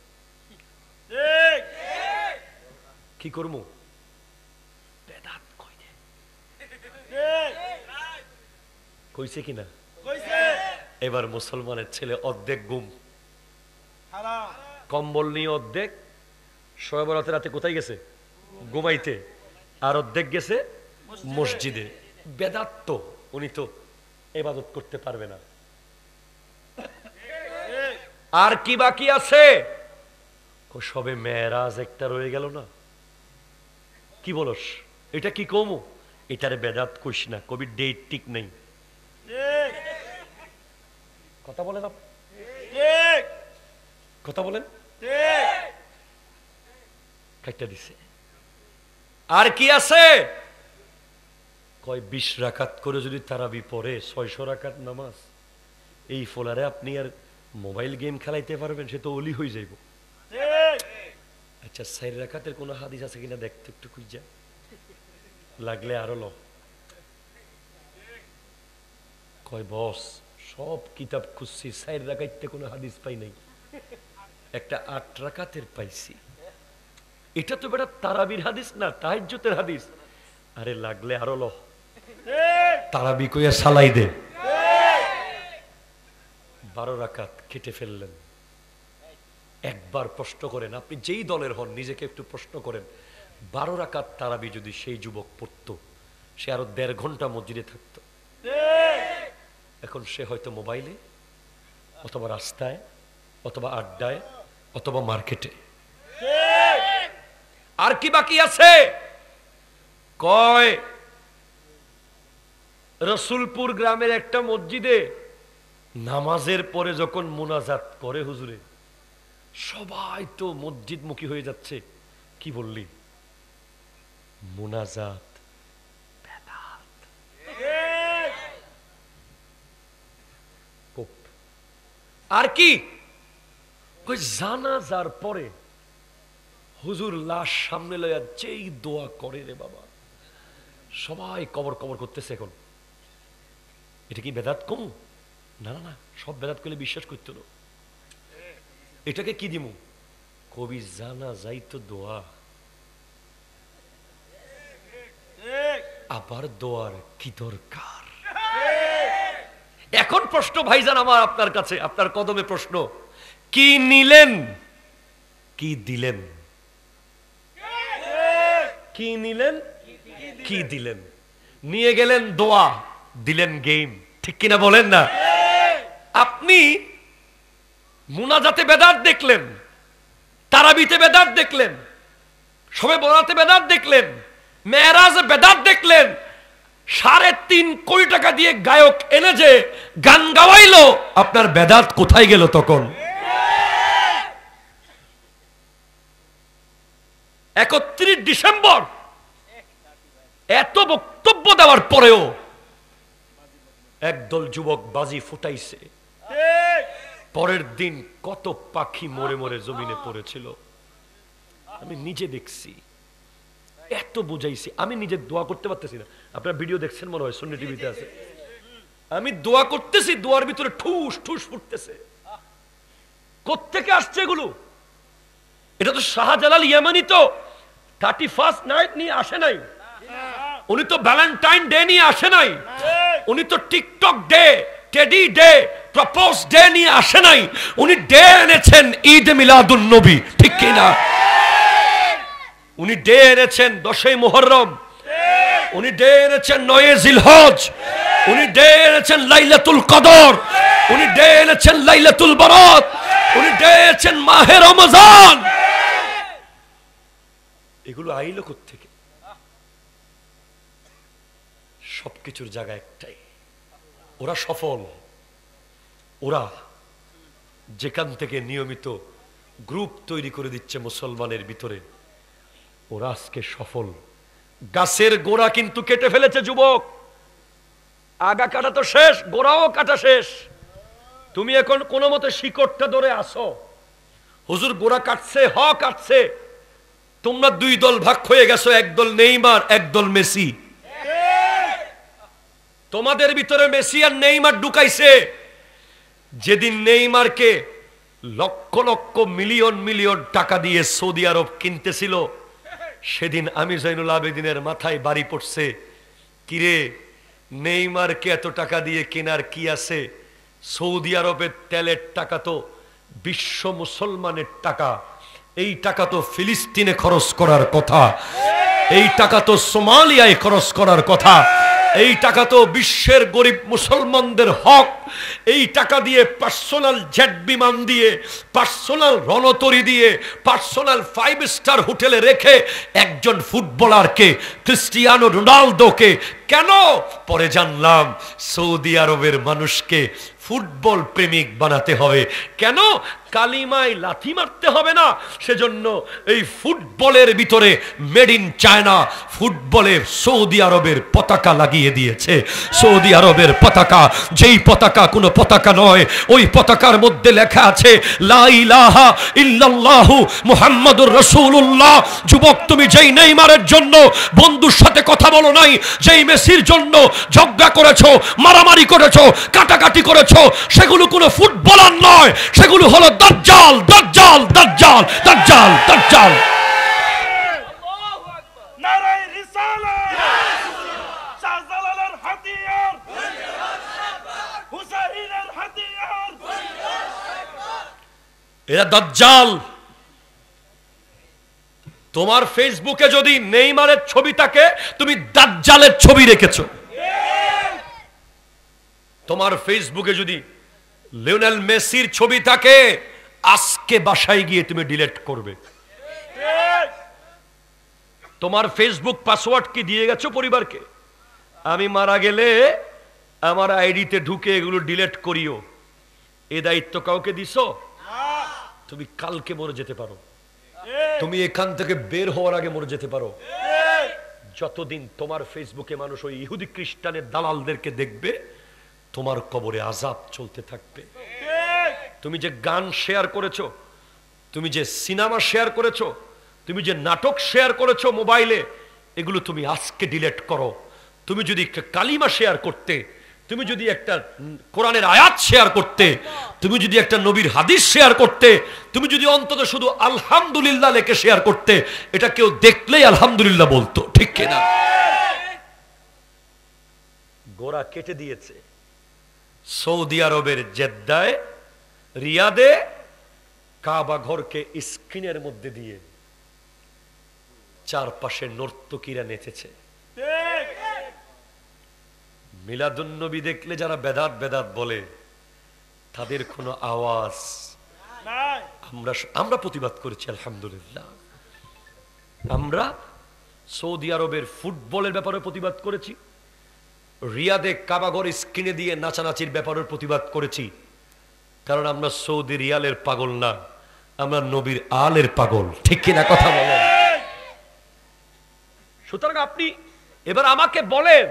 কি করবো? বেদাত কই দে। কইছে কিনা? এবার মুসলমানের ছেলে অর্ধেক ঘুম, কম্বল নিয়ে অর্ধেক শবে বরাতের রাতে কোথায় গেছে? ঘুমাইতে। আর অর্ধেক গেছে মসজিদে। বেদাত তো, উনি তো ইবাদত করতে পারবে না। আর কি বাকি আছে? সবে মেরাজ একটা রয়ে গেল না। কি বলস? এটা কি কমু? এটারে বেদাত কইস না, কবি ডেট ঠিক নেই। কথা বলেন, কথা বলেন। কাইটা দিছে। আর কি আছে? কয় 20 রাকাত করে যদি তারাবি পড়ে 600 রাকাত নামাজ, এই ফলারে আপনি আর মোবাইল গেম খেলাইতে পারবেন? সে তো ওলি হয়ে যাইব। আচ্ছা 4 রাকাতের কোন হাদিস আছে কিনা দেখতে একটু খুঁজা, লাগলে আরো ল। কয় বস সব কিতাব খুঁজছি, 4 রাকাতে কোনো হাদিস পাই নাই। একটা 8 রাকাতের পাইছি। এটা তো বেটা তারাবির হাদিস না, তাহাজ্জুদের হাদিস। আরে লাগলে আরো ল, তারাবি কইয়া সালাই দে। 12 রাকাত কেটে ফেললেন। একবার প্রশ্ন করেন, আপনি যেই দলের হন নিজেকে একটু প্রশ্ন করেন, 12 রাকাত তারাবি যদি সেই যুবক পড়তো, সে আরো 1.5 ঘন্টা মসজিদে থাকতো। এখন সে হয়তো মোবাইলে, অথবা রাস্তায়, অথবা আড্ডায়, অথবা মার্কেটে। আর কি বাকি আছে? কয় রসুলপুর গ্রামের একটা মসজিদে নামাজের পরে যখন মুনাজাত করে হুজুরে, সবাই তো মসজিদমুখী হয়ে যাচ্ছে। কি বললি? মুনাজাত বেদাত। আর কি? কই জানাজার পরে হুজুর লাশ সামনে লইয়া যেই দোয়া করে রে বাবা, সবাই কবর কবর করতেছে। এখন এটা কি বেদাত কম? না না না, সব বেদাত করলে বিশ্বাস করতো না। এটাকে কি দিমু? কবি জানা যাইতো দোয়া, আবার দোয়ার কি দরকার? এখন প্রশ্ন ভাইজান আমার আপনার কাছে, আপনার কদমে প্রশ্ন, কি নিলেন, কি দিলেন? কি নিলেন, কি দিলেন? নিয়ে গেলেন দোয়া, দিলেন গেম। ঠিক কিনা বলেন না? আপনি মুনাজাতে বেদাত দেখলেন, তারাবিতে বেদাত দেখলেন, সবে বরাতে বেদাত দেখলেন, মেরাজে বেদাত দেখলেন, 3.5 কোটি টাকা দিয়ে গায়ক এনে যে গান গাওয়াইলো, আপনার বেদাত কোথায় গেল তখন? 31 ডিসেম্বর এত বক্তব্য দেওয়ার পরেও একদল যুবক বাজি ফুটাইছে। পরের দিন কত পাখি মরে মরে জমিনে পড়েছিল, আমি নিজে দেখছি। এত বুঝাইছি, আমি নিজে দোয়া করতে পারতেছি না। আপনারা ভিডিও দেখছেন মনে হয়, সুন্নি টিভিতে আছে। আমি দোয়া করতেছি, দোয়ার ভিতরে ঠুস ঠুস ফুটতেছে। কোত্থেকে আসছে এগুলো? এটা তো শাহজালাল ইয়ামানি তো 31st নাইট নিয়ে আসে নাই, উনি তো ভ্যালেন্টাইন ডে নিয়ে আসে নাই, উনি তো TikTok day, teddy day, propose day নিয়ে আসে নাই। উনি ডে এনেছেন ঈদ মিলাদুন নবী। ঠিক কিনা? উনি ডে এনেছেন 10ই মুহররম, উনি ডে এনেছেন 9 জিলহজ, উনি ডে এনেছেন লাইলাতুল কদর, উনি ডে এনেছেন লাইলাতুল বারাত, উনি ডে এনেছেন মাহে রমজান। এগুলো আইলো কোত্থেকে? সবকিছুর জায়গা একটাই, ওরা সফল। ওরা যেখান থেকে নিয়মিত গ্রুপ তৈরি করে দিচ্ছে মুসলমানের ভিতরে, ওরা আজকে সফল। গাছের গোড়া কিন্তু কেটে ফেলেছে যুবক, আগা কাটা তো শেষ, গোড়াও কাটা শেষ। তুমি এখন কোনো মতে শিকড়টা ধরে আসো। হুজুর গোড়া কাটছে, কাটছে। তোমরা 2 দল ভাগ হয়ে গেছো, একদল নেইমার, একদল মেসি। তোমাদের ভিতরে মেসি আর নেইমার ঢুকাইছে। যেদিন নেইমারকে লক্ষ লক্ষ মিলিয়ন মিলিয়ন টাকা দিয়ে সৌদি আরব কিনতেছিল, সেদিন আমি জয়নুল আবেদিনের মাথায় বাড়ি পড়ছে, কিরে নেইমারকে এত টাকা দিয়ে কেনার কি আছে? সৌদি আরবের তেলের টাকা তো বিশ্ব মুসলমানের টাকা, এই টাকা তো ফিলিস্তিনে খরচ করার কথা, এই টাকা তো সোমালিয়ায় খরচ করার কথা, এই টাকা তো বিশ্বের গরিব মুসলমানদের হক। এই টাকা দিয়ে পার্সোনাল জেট বিমান দিয়ে, পার্সোনাল রণতরী দিয়ে, পার্সোনাল 5 স্টার হোটেলে রেখে একজন ফুটবলারকে, ক্রিস্টিয়ানো রোনালদোকে কেন? পরে জানলাম সৌদি আরবের মানুষকে ফুটবল প্রেমিক বানাতে হবে। কেন? কালিমায় লাথি মারতে হবে না, সেজন্য এই ফুটবলের ভিতরে মেড ইন চায়না, ফুটবলে সৌদি আরবের পতাকা লাগিয়ে দিয়েছে। সৌদি আরবের পতাকা, যেই পতাকা কোনো পতাকা নয়, ওই পতাকার মধ্যে লেখা আছে লা ইলাহা ইল্লাল্লাহু মুহাম্মাদুর রাসূলুল্লাহ। যুবক, তুমি যেই নেইমারের জন্য বন্ধুর সাথে কথা বলো নাই, যেই মেসির জন্য ঝগড়া করেছো, মারামারি করেছো, কাটাকাটি করেছো, সেগুলো কোনো ফুটবলার নয়, সেগুলো হলো দাজ্জাল, দাজ্জাল, দাজ্জাল, দাজ্জাল, দাজ্জাল। এরা দাজ্জাল। তোমার ফেসবুকে যদি নেইমারের ছবি থাকে, তুমি দাজ্জালের ছবি রেখেছো। তোমার ফেসবুকে যদি লিওনেল মেসির ছবি থাকে, আজকে বাসায় গিয়ে তুমি ডিলিট করবে। তোমার ফেসবুক পাসওয়ার্ড কি দিয়ে গেছো পরিবারকে? আমি মারা গেলে আমার আইডিতে ঢুকে এগুলো ডিলিট করিও, এই দায়িত্ব কাউকে দিছো? তুমি কালকে মরে যেতে পারো, তুমি এখান থেকে বের হওয়ার আগে মরে যেতে পারো। যতদিন তোমার ফেসবুকে মানুষ ওই ইহুদি খ্রিস্টানের দালালদেরকে দেখবে, তোমার কবরে আযাব চলতে থাকবে। তুমি যে গান শেয়ার করেছো, তুমি যে সিনেমা শেয়ার করেছো, তুমি যে নাটক শেয়ার করেছো মোবাইলে, এগুলো তুমি আজকে ডিলিট করো। তুমি যদি একটা কালিমা শেয়ার করতে, তুমি যদি একটা কোরআনের আয়াত শেয়ার করতে, তুমি যদি একটা নবীর হাদিস শেয়ার করতে, তুমি যদি অন্তত শুধু আলহামদুলিল্লাহ লেখে শেয়ার করতে, এটা কেউ দেখলেই আলহামদুলিল্লাহ বলতো, ঠিক কিনা? গোরা কেটে দিয়েছে সৌদি আরবের জেদ্দায়, রিয়াদে কাবা ঘরকে স্ক্রিনের মধ্যে দিয়ে চারপাশে নর্তকীরা নেচেছে। মিলাদুন্নবী দেখলে যারা বেদাত বেদাত বলে, তাদের কোনো আওয়াজ আমরা প্রতিবাদ করেছি আলহামদুলিল্লাহ। আমরা সৌদি আরবের ফুটবলের ব্যাপারে প্রতিবাদ করেছি, রিয়াদে কাবাঘর স্ক্রিনে দিয়ে নাচানাচির ব্যাপারে প্রতিবাদ করেছি, কারণ আমরা সৌদি রিয়ালের পাগল না, আমরা নবীর আলের পাগল, ঠিক কিনা কথা বলেন? সুতরাং আপনি এবার আমাকে বলেন,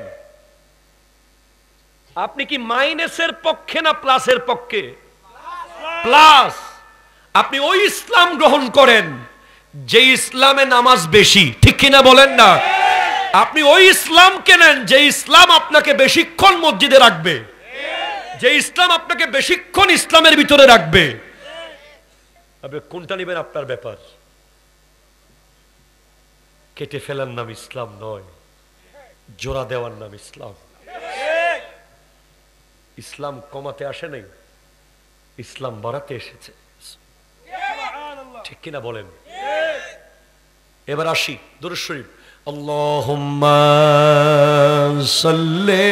আপনি কি মাইনাসের পক্ষে না প্লাসের পক্ষে? প্লাস। আপনি ওই ইসলাম গ্রহণ করেন যে ইসলামে নামাজ বেশি, ঠিক কিনা বলেন না? আপনি ওই ইসলামকে নেন যে ইসলাম আপনাকে বেশিক্ষণ মসজিদে রাখবে, যে ইসলাম আপনাকে বেশিক্ষণ ইসলামের ভিতরে রাখবে। আপনি কোনটা নেবেন আপনার ব্যাপার। কেটে ফেলার নাম ইসলাম নয়, জোড়া দেওয়ার নাম ইসলাম। ইসলাম কমাতে আসে নাই, ইসলাম বাড়াতে এসেছে, ঠিক কিনা বলেন? এবার আসি দুরূদ শরীফ। আল্লাহুম্মা সাল্লি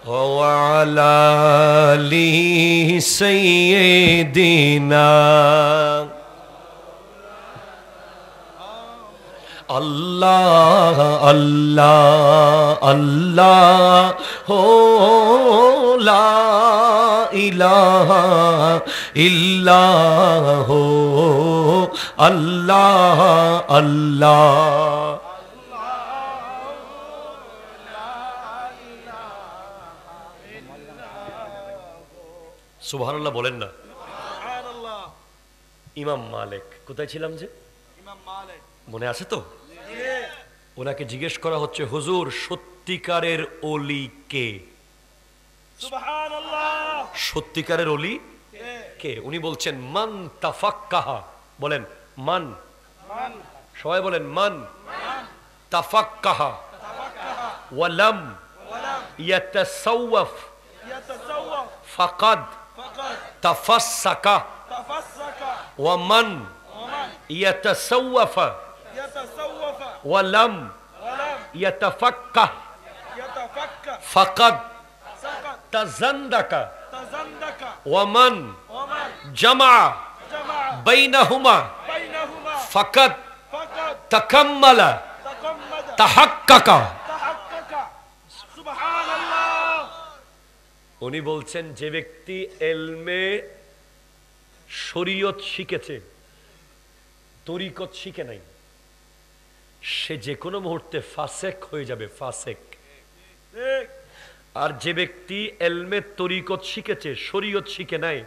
ওয়া আলা আলি সাইয়্যিদিনা আল্লাহ আল্লাহ আল্লাহ হো লা ইলাহা ইল্লাহ আল্লাহ আল্লাহ। সুবহানাল্লাহ বলেন না? ইমাম মালিক কোথায় ছিলাম যে? মনে আছে তো? ওনাকে জিজ্ঞেস করা হচ্ছে, হুজুর সত্যিকারের ওলি কে? সত্যিকারের ওলি কে? উনি বলছেন মান তাফাক্কাহা। বলেন মান, সবাই বলেন মান তাফাক্কাহা ওয়ালাম ইয়াতাসাওয়াফ ফাকাদ তাফাসসাকা ওয়া মান ইয়াতাসাওয়াফা ওয়ালাম ইয়াতাফাক্কাহ ফাকাদ তাজান্দাকা ওয়া মান জামা বাইনাহুমা ফাকাদ তাকাম্মালা তাহাক্কাকা। উনি বলছেন যে ব্যক্তি এলমে শরীয়ত শিখেছে, তরিকত শিখে নাই, সে যে কোনো মুহূর্তে ফাসেক হয়ে যাবে, ফাসেক। আর যে ব্যক্তি এলমে তরিকত শিখেছে, শরীয়ত শিখে নাই,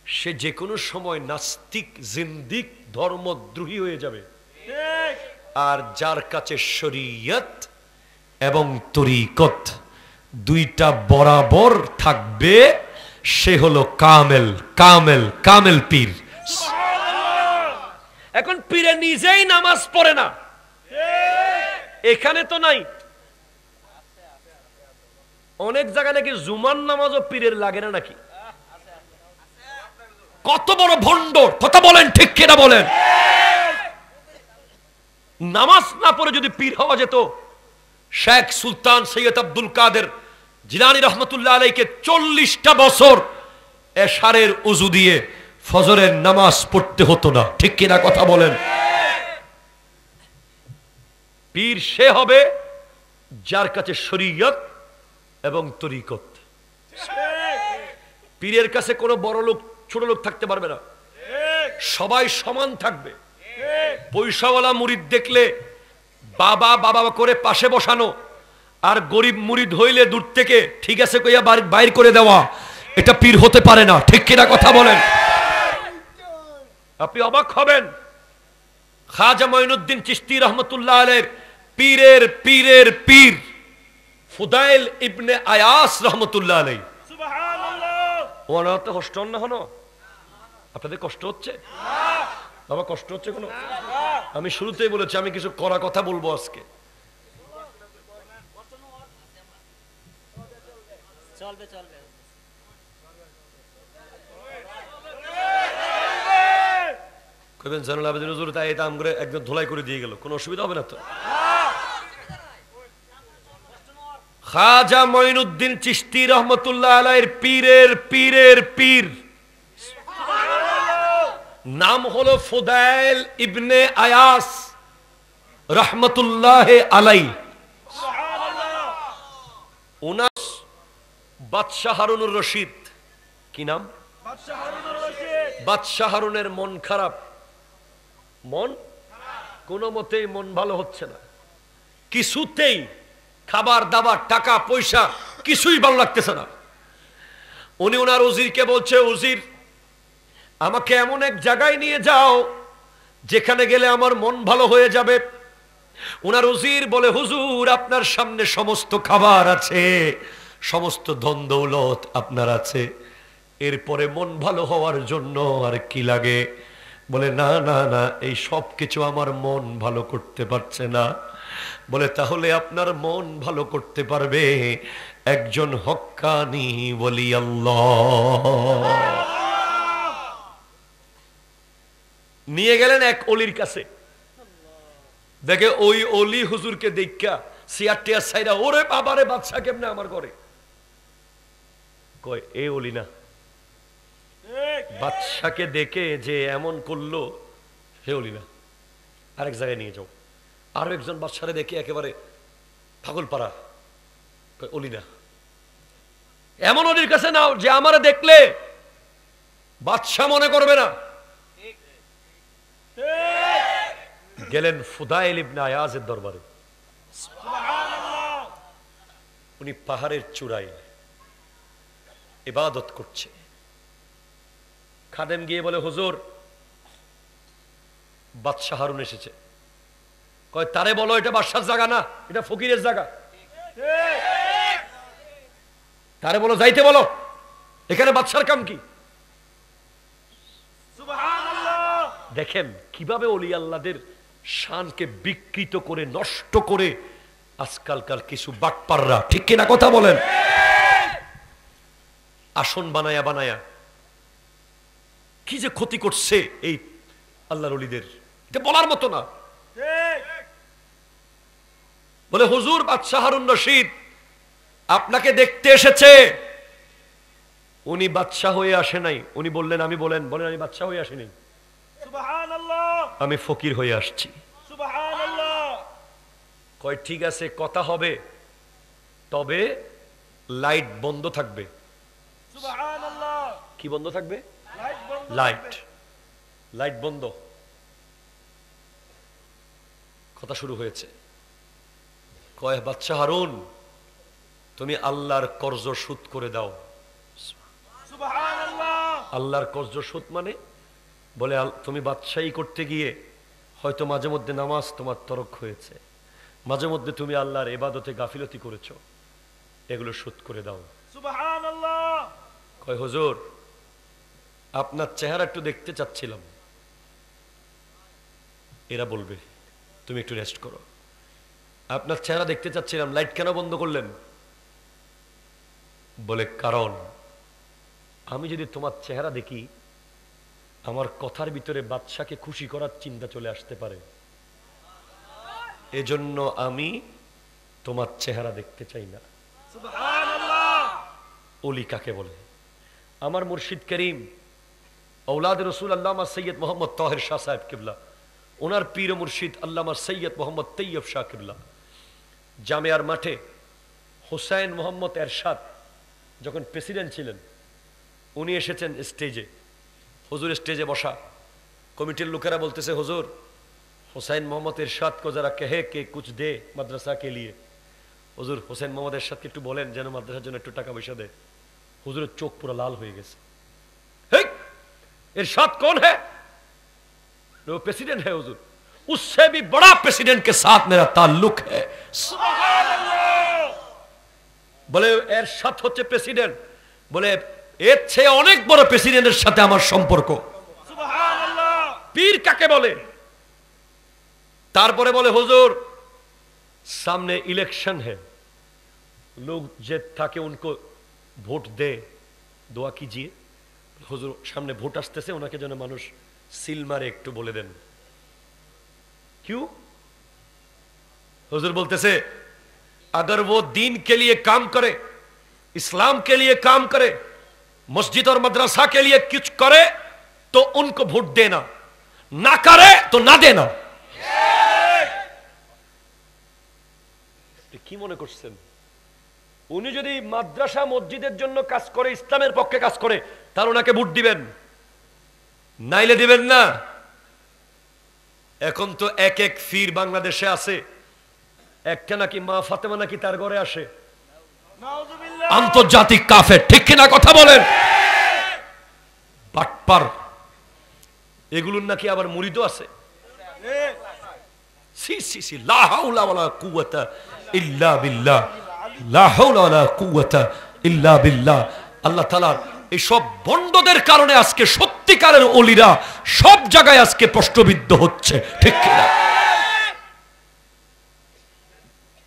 সে যে কোনো সময় নাস্তিক জিন্দিক ধর্মদ্রোহী হয়ে যাবে। আর যার কাছে শরীয়ত এবং তরিকত দুইটা বরাবর থাকবে সে হলো কামেল কামেল কামেল পীর। এখন পীরে নিজেই নামাজ পড়ে না, এখানে তো নাই, অনেক জায়গায় নাকি জুমার নামাজও পীরের লাগে না নাকি। কত বড় ভণ্ড, কথা বলেন ঠিক কিনা বলেন। নামাজ না পড়ে যদি পীর হওয়া যেত, শেখ সুলতান সৈয়দ আব্দুল কাদের জিলানী রহমতুল্লাহ আলাইহিকে 40টা বছর এশারের উজু দিয়ে ফজরের নামাজ পড়তে হতো না, ঠিক কিনা কথা বলেন। পীর সে হবে যার কাছে শরীয়ত এবং তরিকত। পীরের কাছে কোনো বড় লোক ছোট লোক থাকতে পারবে না, সবাই সমান থাকবে। পয়সাওয়ালা মুরিদ দেখলে বাবা বাবা করে পাশে বসানো, আর গরিব মুরিদ হইলে দূর থেকে ঠিক আছে কইয়া বাইর করে দেওয়া, এটা পীর হতে পারে না, ঠিক কিনা কথা বলেন। আপনি অবাক হবেন, খাজা মঈনুদ্দিন চিশতি রহমতুল্লাহ আলাইহির পীরের পীরের পীর ফুদাইল ইবনে আয়াস রহমতুল্লাহ আলাইহি। সুবহানাল্লাহ। ওনাতে কষ্ট না হলো? আপনাদের কষ্ট হচ্ছে? বাবা কষ্ট হচ্ছে কোনো? আমি শুরুতেই বলেছি আমি কিছু কড়া কথা বলবো আজকে। চলবে চলবে। কইবেন জানাল আবেদিন হুজুর তাই এটা আমগরে একদম ধুলাই করে দিয়ে গেল, কোনো অসুবিধা হবে না তো? খাজা মঈনুদ্দিন চিশতি রহমতুল্লাহ আলাইহির পীরের পীরের পীর নাম হলো ফুদাইল ইবনে আয়াস রহমতুল্লাহ আলাইহি। উনার বাদশাহ হারুনুর রশিদ, কি নাম? বাদশাহ হারুনের মন খারাপ, মন কোনো মতেই মন ভালো হচ্ছে না, কিছুতেই খাবার দাবার টাকা পয়সা কিছুই ভালো লাগতেছে না। উনি ওনার উজিরকে বলছে, উজির আমাকে এমন এক জায়গায় নিয়ে যাও যেখানে গেলে আমার মন ভালো হয়ে যাবে। ওনার উজির বলে, হুজুর আপনার সামনে সমস্ত খাবার আছে, সমস্ত ধন দৌলত আপনার আছে, এরপরে মন ভালো হওয়ার জন্য আর কি লাগে? বলে না না না, এই সব কিছু আমার মন ভালো করতে পারছে না। বলে তাহলে আপনার মন ভালো করতে পারবে একজন হক্কানি ওলি আল্লাহ। নিয়ে গেলেন এক অলির কাছে, দেখে ওই অলি হুজুরকে দেখা সিয়ার টিয়ার সাইরা, ওরে বাবারে বাদশা কেমনে আমার ঘরে? কয় এ অলি না, বাদশাকে দেখে যে এমন করলো হে অলি না, আরেক জায়গায় নিয়ে যাও। আরো একজন বাদশারে দেখে একেবারে পাগল পাড়া, অলি না, এমন অলির কাছে নাও যে আমারে দেখলে বাদশা মনে করবে না। গেলেন ফুদাইল ইবনে আয়াজের দরবারে। উনি পাহাড়ের চূড়ায় ইবাদত করছে। খাদেম গিয়ে বলে, হুজুর বাদশাহ হারুন এসেছে। কয় তারে বলো এটা বাদশার জায়গা না, এটা ফকিরের জায়গা। তারে বলো যাইতে বলো, এখানে বাদশার কাম কি? দেখেন কিভাবে ওলি আল্লাহদের শানকে বিকৃত করে নষ্ট করে আজকালকার কিছু বাটপাররা, ঠিক কিনা কথা বলেন, আসন বানায়া বানায়া কি যে ক্ষতি করছে এই আল্লাহর ওলিদের, এটা বলার মতো না। বলে হুজুর বাদশাহ হারুন রশিদ আপনাকে দেখতে এসেছে। উনি বাদশাহ হয়ে আসে নাই, উনি বললেন আমি বলেন আমি বাদশাহ হয়ে আসিনি, আমি ফকির হয়ে আসছি। কয় ঠিক আছে কথা হবে, তবে লাইট বন্ধ থাকবে। কি বন্ধ থাকবে? লাইট, লাইট বন্ধ। কথা শুরু হয়েছে। কয় বাদশাহ হারুন তুমি আল্লাহর কর্জ শোধ করে দাও। আল্লাহর কসরত মানে বলে তুমি বাদশাহী করতে গিয়ে হয়তো মাঝে মধ্যে নামাজ তোমার তরক হয়েছে, মাঝে মধ্যে তুমি আল্লাহর ইবাদতে গাফিলতি করেছো, এগুলো শোধ করে দাও। সুবহানাল্লাহ। কয় হুজুর আপনার চেহারা একটু দেখতে চাচ্ছিলাম। এরা বলবে তুমি একটু রেস্ট করো, আপনার চেহারা দেখতে চাচ্ছিলাম, লাইট কেন বন্ধ করলেন? বলে কারণ আমি যদি তোমার চেহারা দেখি আমার কথার ভিতরে বাদশাকে খুশি করার চিন্তা চলে আসতে পারে, এজন্য আমি তোমার চেহারা দেখতে চাই না। সুবহানাল্লাহ। ওলি কাকে বলে? আমার মুর্শিদ করিম औलाद रसूल अल्लामा सैयद मोहम्मद ताहिर शाह साहब किबला, ওনার পীর ও মুর্শিদ আল্লামা সৈয়দ মোহাম্মদ তৈয়ব শাহ কিবলা জামিয়ার মাঠে হুসাইন মোহাম্মদ এরশাদ যখন প্রেসিডেন্ট ছিলেন, উনি এসেছেন স্টেজে, হুজুর স্টেজে বসা, কমিটির লোকেরা বলতেছে হুজুর হুসাইন মোহাম্মদ এরশাদ को जरा कहे कि कुछ दे মাদ্রাসা के लिए। হুজুর হুসাইন মোহাম্মদ এরশাদকে একটু বলেন যেন মাদ্রাসার জন্য একটু টাকা পয়সা দেয়। হুজুরের চোখ পুরো লাল হয়ে গেছে। इरशाद कौन है? वो प्रेसिडेंट है हुजूर, उससे भी बड़ा प्रेसिडेंट के साथ मेरा ताल्लुक है। सुभान अल्लाह। बोले इरशाद হচ্ছে প্রেসিডেন্ট, বলে এর চেয়ে অনেক বড় প্রেসিডেন্টের সাথে আমার সম্পর্ক। সুবহানাল্লাহ। পীর কাকে বলে? তারপরে বলে হুজুর सामने इलेक्शन है, लोग जीत থাকে उनको ভোট दे, দোয়া कीजिए। হুজুর সামনে ভোট আসতেছে, ওনাকে যেন মানুষ সিল মারে একটু বলে দেন। क्यों? হুজুর বলতেছে अगर वो दीन के लिए काम करे, इस्लाम के लिए काम करे, मस्जिद और मदरसा के लिए कुछ करे तो उनको वोट देना, ना करे तो ना देना। কি মনে করছেন উনি যদি মাদ্রাসা মসজিদের জন্য কাজ করে, ইসলামের পক্ষে কাজ করে, তার ওনাকে ভোট দিবেন, নাইলে দিবেন না? এখন তো এক এক ফির বাংলাদেশে আছে, একটা নাকি মা ফাতেমা নাকি তার ঘরে আসে, আন্তর্জাতিক কাফের, ঠিক কিনা কথা বলেন? বাটপার, এগুলোর নাকি আবার মুরিদও আছে। সি সি সি, লা হাওলা ওয়ালা কুওয়াতা ইল্লা বিল্লাহ, লা হাওলা ওয়ালা কুওয়াতা ইল্লা বিল্লাহ। আল্লাহ তাআলা এইসব বন্ডদের কারণে আজকে সত্যিকারের ওলিরা সব জায়গায় আজকে প্রশ্নবিদ্ধ হচ্ছে, ঠিক কিনা?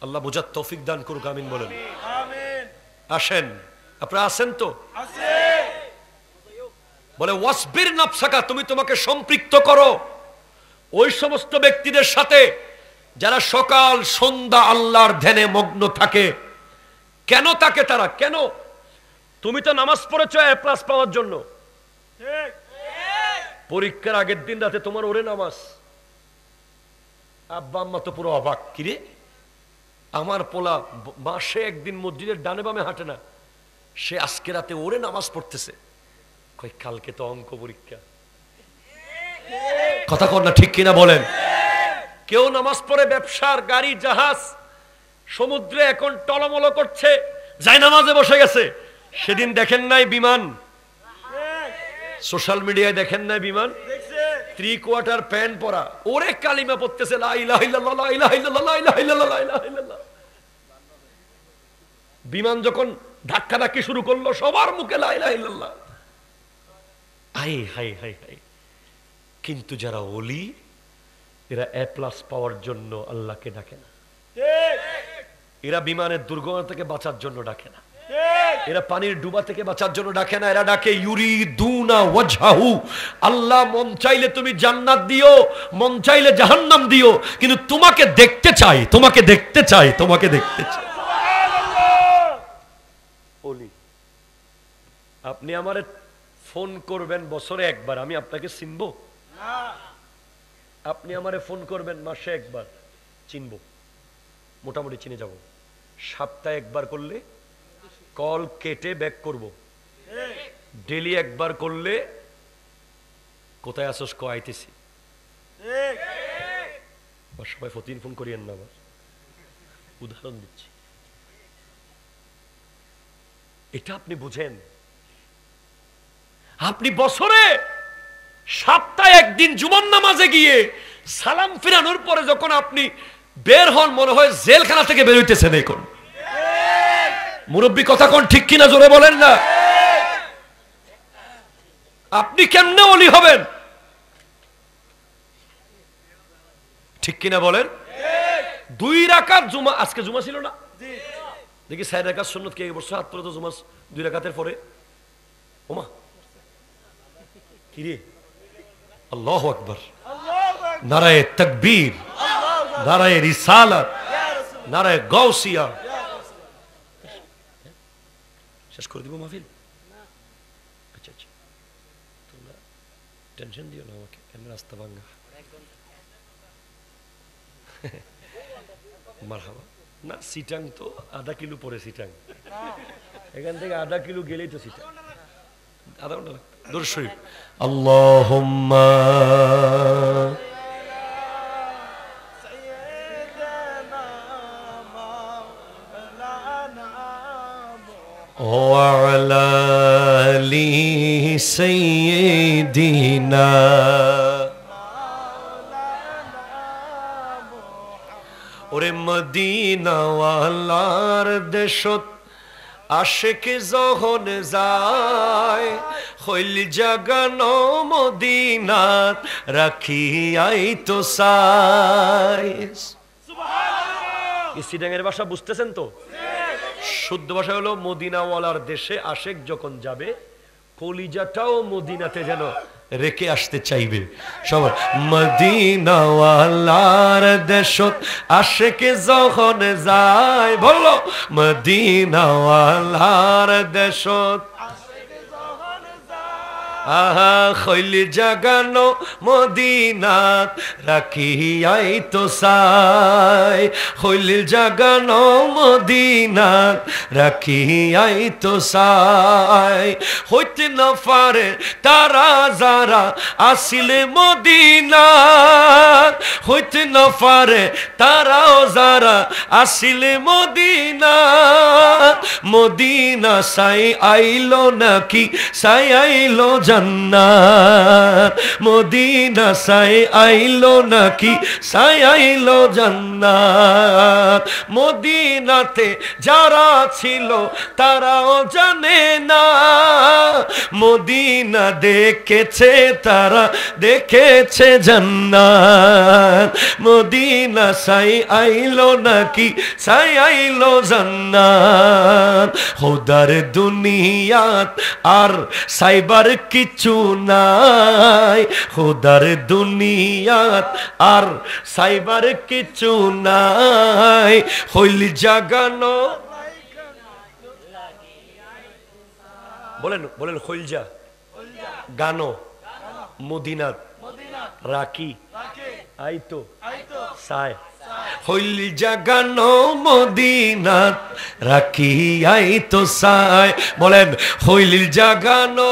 আল্লাহ বোঝার তৌফিক দান করুক, আমিন বলেন। আসেন, আপনারা আছেন তো? বলে ওয়াসবির নাফসাকা, তুমি তোমাকে সম্পৃক্ত করো ওই সমস্ত ব্যক্তিদের সাথে যারা সকাল সন্ধ্যা আল্লাহর ধ্যানে মগ্ন থাকে। কেন থাকে তারা? কেন? তুমি তো নামাজ পড়েছো এ প্লাস পাওয়ার জন্য, পরীক্ষার আগের দিন রাতে তোমার ওরে নামাজ, আব্বা আম্মা তো পুরো অবাক, কিরে আমার পোলা মাসে একদিন মসজিদের ডানে বামে হাঁটে না, সে আজকে রাতে ওরে নামাজ পড়তেছে। কই কালকে তো অঙ্ক পরীক্ষা, কথা কর না, ঠিক কিনা বলেন? কেউ নামাজ পড়ে ব্যবসার গাড়ি জাহাজ সমুদ্রে এখন টলমল করছে, যাই নামাজে বসে গেছে। সেদিন দেখেন নাই বিমান, সোশ্যাল মিডিয়ায় দেখেন নাই বিমান, 3/4 প্যান্ট পরা, ওরে কালিমা পড়তেছে লা ইলাহা ইল্লাল্লাহ, লা ইলাহা ইল্লাল্লাহ, লা ইলাহা ইল্লাল্লাহ, লা ইলাহা ইল্লাল্লাহ। বিমান যখন ধাক্কাধাক্কি শুরু করলো সবার মুখে লা ইলাহা ইল্লাল্লাহ। High high high high. কিন্তু যারা ওলি এরা এ প্লাস পাওয়ার জন্য আল্লাহকে ডাকে না, এরা বিমানের দুর্ঘটনা থেকে বাঁচার জন্য ডাকে না, এরা পানির ডুবা থেকে বাঁচার জন্য ডাকে না, এরা ডাকে ইউরিদুনা ওয়াজহাহু। আল্লাহ মন চাইলে তুমি জান্নাত দিও, মন চাইলে জাহান্নাম দিও, কিন্তু তোমাকে দেখতে চাই, তোমাকে দেখতে চাই, তোমাকে দেখতে চাই। ওলি, আপনি আমারে ফোন করবেন বছরে একবার, আমি আপনাকে চিনবো? আপনি আমারে ফোন করবেন মাসে একবার, চিনবো, মোটামুটি চিনে যাব। সপ্তাহে একবার করলে কল কেটে ব্যাক করব, ডেলি একবার করলে কোথায় আসস ক আইতেছি। সবাই প্রতিদিন ফোন করিয়েন না, আবার উদাহরণ দিচ্ছি, এটা আপনি বুঝেন। আপনি বছরে সপ্তাহে একদিন জুমার নামাজে গিয়ে সালাম ফিরানোর পরে যখন আপনি বের হন মনে হয় জেলখানা থেকে বের হইতেছেন। এখন মুরব্বী কথা কোন ঠিক কিনা জোরে বলেন না। আপনি কেমনে ওলি হবেন ঠিক কিনা বলেন। 2 রাকাত জুমা, আজকে জুমা ছিল না, দেখি 4 রাকাত সুন্নাত কে বলছে হাত তুলে তো জুমা 2 রাকাতের পরে। ওমা কি রে, আল্লাহু আকবার, নারায়ে তাকবীর, নারায়ে রিসালাত, নারায়ে গাউসিয়া। শেষ করে দিব মাহফিল। আচ্ছা আচ্ছা, তোমরা টেনশন দিও না আমাকে, এমন রাস্তা ভাঙ্গা। মারহাবা না, সিটাং তো আধা কিলো পরে, সিটাং এখান থেকে আধা কিলো গেলেই তো সিটাং, আধা ঘন্টা লাগবে। দরুদ শরীফ। আল্লাহুম্মা ওয়া আলা আলি সাইয়্যিদিনা ওরে মদিনাওয়ালার দেশত আশিক যখন যায় হইল জাগানো মদিনাত রাখিয়াই তো চাই। সুবহানাল্লাহ। সিটাঙের ভাষা বুঝতেছেন তো? শুদ্ধ ভাষা হলো মদিনাওয়ালার দেশে আশিক যখন যাবে কলিজাটাও মদিনাতে যেন রেখে আসতে চাইবে। সবার মদিনাওয়ালার দেশত আশিক যখন যায়, বললো মদিনাওয়ালার দেশত আহা হইল জাগানো মদিনাত রাখিয়াই তো চাই, হইল জাগানো মদিনাত রাখিয়াই তো চাই। হইতে না পারে তারা যারা আসিলে মদিনাত, হইতে না পারে তারাও যারা আসিলে মদিনাত। মদিনা সাই আইলো নাকি সাই আইলো জান্নাত, মদিনা সাই আইলো নাকি সাই আইলো জান্নাত। মদিনাতে যারা ছিল তারাও জানে না, মদিনা দেখেছে তারা দেখেছে জান্নাত। মদিনা সাই আইলো নাকি সাই আইলো জান্নাত। খোদার দুনিয়াত আর সাইবার কিছু নাই, খোদার দুনিয়াত আর সাইবার কিছু নাই। হইল জাগানো, বলেন বলেন, হইলজা গানো মদিনাত রাখি আইতো সাই। হইল জাগানো মদিনাত রাখি আইতো সাই। বলেন হইল জাগানো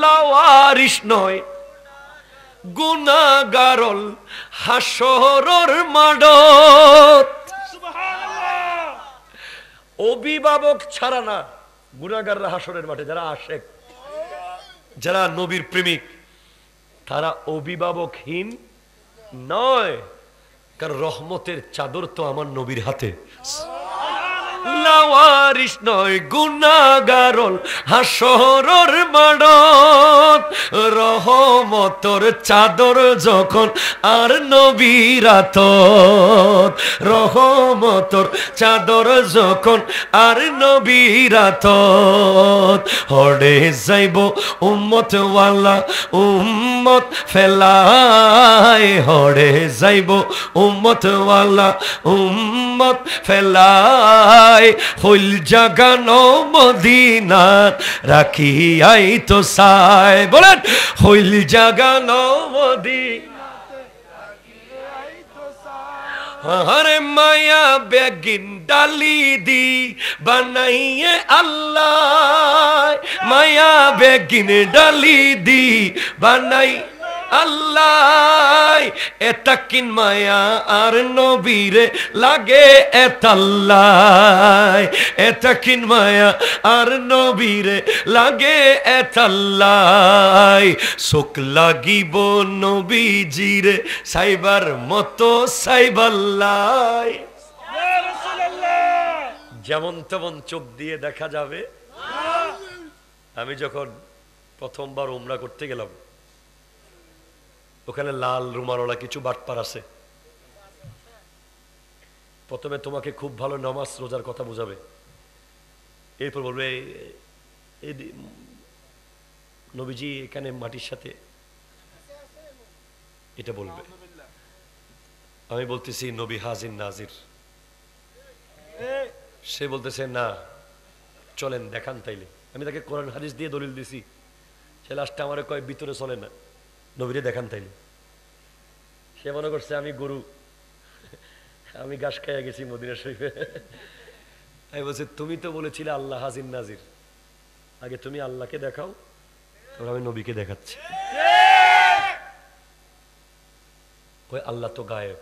লাওয়ারিস নয় গুনাহগারল হাসরর মাডত। সুবহানাল্লাহ। অভিভাবক ছাড়া না গুনাহগাররা হাসরের মাঠে, যারা আশেক, যারা নবীর প্রেমিক, তারা অভিভাবকহীন নয়, কারণ রহমতের চাদর তো আমার নবীর হাতে। লাওয়ারিস নয় গুনাহগারল হাসরর মাডত, রহমতর চাদর যখন আর নবীর আতত, রহমতর চাদর যখন আর নবীর আতত। হড়ে যাইব উম্মত ওয়ালা উম্মত ফেলায়, হড়ে যাইব উম্মত ওয়ালা উম্মত ফেলায়। হইল জাগানো মদিনাত রাখিয়াই তো চাই। বলেন হইল জাগানো মদিনাত রাখিয়াই তো চাই। আরে মায়া বেগিন ডালি দি বানাইয়ে আল্লাহ, মায়া বেগিন ডালি দি বানাই আল্লাহ এটা কিন মায়া আর নবীরে লাগে এতাল্লাহ এটা কিন মায়া আর নবীরে লাগে এতাল্লাহ চোখ লাগিব নবীজিরে সাইবার মতো সাইবাল্লাহ যেমন তেমন চোখ দিয়ে দেখা যাবে। আমি যখন প্রথমবার উমরা করতে গেলাম ওখানে লাল রুমালওয়ালা কিছু বাটপার আছে, প্রথমে তোমাকে খুব ভালো নামাজ রোজার কথা বোঝাবে, এরপর বলবে নবীজি এখানে মাটির সাথে এটা বলবে। আমি বলতেছি নবী হাজির নাজির, সে বলতেছে না চলেন দেখান তাইলে। আমি তাকে কোরআন হাদিস দিয়ে দলিল দিছি, সে লাস্টে আমার কয় ভিতরে চলে না, নবীরে দেখান তাইলে। সে মনে করছে আমি গরু, আমি ঘাস খাইয়া গেছি মদিনা শরীফে। আমি বলছি তুমি তো বলেছিলে আল্লাহ হাজির নাজির, আগে তুমি আল্লাহকে দেখাও, তারপর আমি নবীকে দেখাচ্ছি। ওই আল্লাহ তো গায়েব,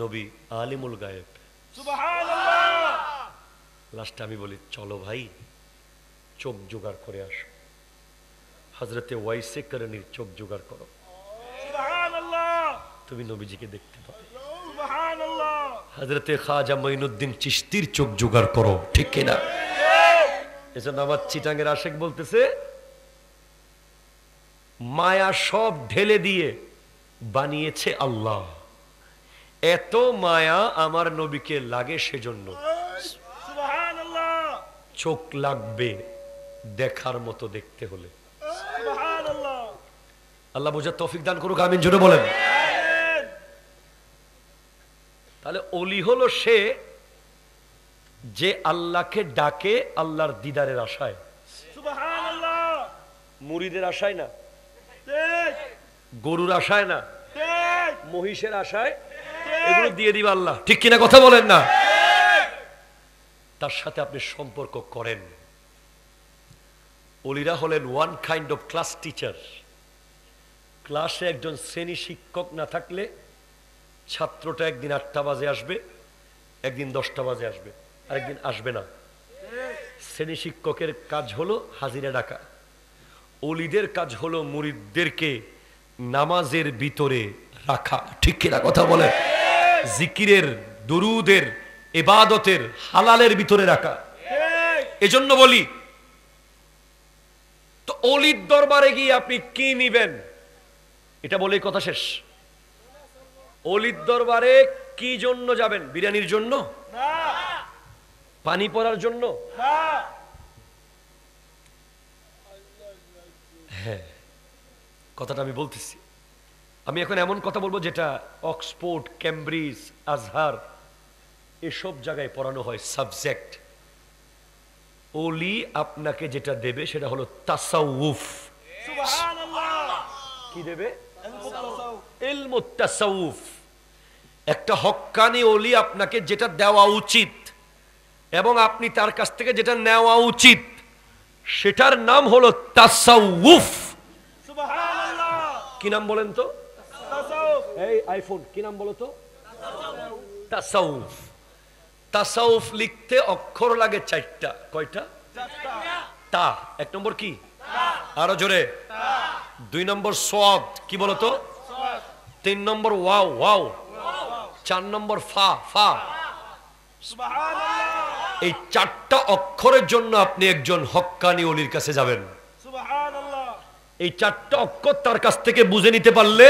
নবী আলিমুল গায়েব। লাস্টে আমি বলি চলো ভাই চোখ জোগাড় করে আসো, হযরতে ওয়াইসে করণীর চোখ জোগাড় করো, তুমি নবীজিকে দেখতে পাবে। হযরতে খাজা মঈনুদ্দিন চিশতির চোখ জোগাড় করো, ঠিক কিনা? এজন্য আমার চিটাঙ্গের আশেক বলতেছে মায়া সব ঢেলে দিয়ে বানিয়েছে আল্লাহ, এত মায়া আমার নবীকে লাগে সেজন্য চোখ লাগবে দেখার মতো দেখতে হলে। আল্লাহ বোঝার তৌফিক দান করুক, আমিন জোরে বলেন। তাহলে ওলি হলো সে যে আল্লাহকে ডাকে আল্লাহর দিদারের আশায়, মুরিদের আশায় না, গরুর আশায় না, মহিষের আশায়, এগুলো দিয়ে দিবে আল্লাহ, ঠিক কিনা কথা বলেন না? তার সাথে আপনি সম্পর্ক করেন। ওলিরা হলেন one kind of class teacher. ক্লাসে একজন শ্রেণী শিক্ষক না থাকলে ছাত্রটা একদিন 8টা বাজে আসবে, একদিন 10টা বাজে আসবে, আরেকদিন আসবে না। শ্রেণী শিক্ষকের কাজ হলো হাজিরা ডাকা, ওলিদের কাজ হলো মুরিদদেরকে নামাজের ভিতরে রাখা, ঠিক কিনা কথা বলে? জিকিরের, দুরুদের, ইবাদতের, হালালের ভিতরে রাখা। এজন্য বলি তো ওলির দরবারে গিয়ে আপনি কি নিবেন এটা বলেই কথা শেষ। ওলির দরবারে কি জন্য যাবেন? বিরিয়ানির জন্য না, পানি পড়ার জন্য না। হ্যাঁ, কথাটা আমি বলতেছি। আমি এখন এমন কথা বলবো যেটা অক্সফোর্ড, ক্যামব্রিজ, আজহার এসব জায়গায় পড়ানো হয় সাবজেক্ট। ওলি আপনাকে যেটা দেবে সেটা হলো তাসাউফ। কি দেবে? ইলমুত তাসাউফ। একটা হক্কানি ওলি আপনাকে যেটা দেওয়া উচিত এবং আপনি তার কাছ থেকে যেটা নেওয়া উচিত সেটার নাম হলো তাসাউফ। কি নাম বলেন তো? এই আইফোন কি নাম বলো তো? তাসাউফ। তাসাউফ লিখতে অক্ষর লাগে 4টা। কয়টা? তা। 1 নম্বর কি? আরো জোরে। 2 নম্বর সাদ, কি বলো তো? 3 নম্বর ওয়াও, ওয়াও। 4 নম্বর ফা, ফা। এই 4টা অক্ষরের জন্য আপনি একজন হক্কানি ওলির কাছে যাবেন। এই 4টা অক্ষর তার কাছ থেকে বুঝে নিতে পারলে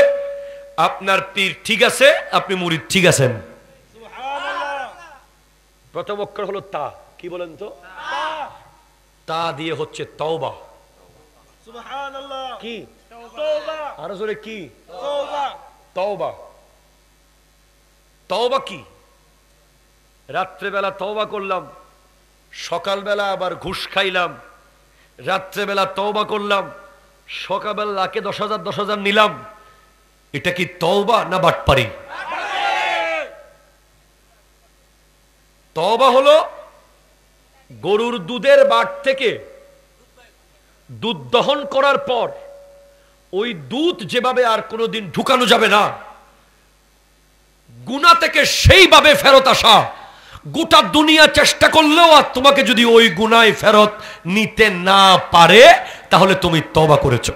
আপনার পীর ঠিক আছে, আপনি মুরিদ ঠিক আছেন। প্রথম অক্ষর হলো তা। কি বলেন তো? তা দিয়ে হচ্ছে তওবা। কি? আরো জোরে কি? তওবা। তওবা কি? রাত্রেবেলা তওবা করলাম, সকালবেলা আবার ঘুষ খাইলাম, রাত্রেবেলা তওবা করলাম, সকালবেলা লাখে 10,000 10,000 নিলাম, এটা কি তওবা না বাটপারি? তওবা হলো গরুর দুধের বাট থেকে দুধ দহন করার পর ওই দুধ যেভাবে আর কোনোদিন ঢুকানো যাবে না, গুনাহ থেকে সেইভাবে ফেরত আসা গোটা দুনিয়া চেষ্টা করলেও আর তোমাকে যদি ওই গুনায় ফেরত নিতে না পারে, তাহলে তুমি তওবা করেছো।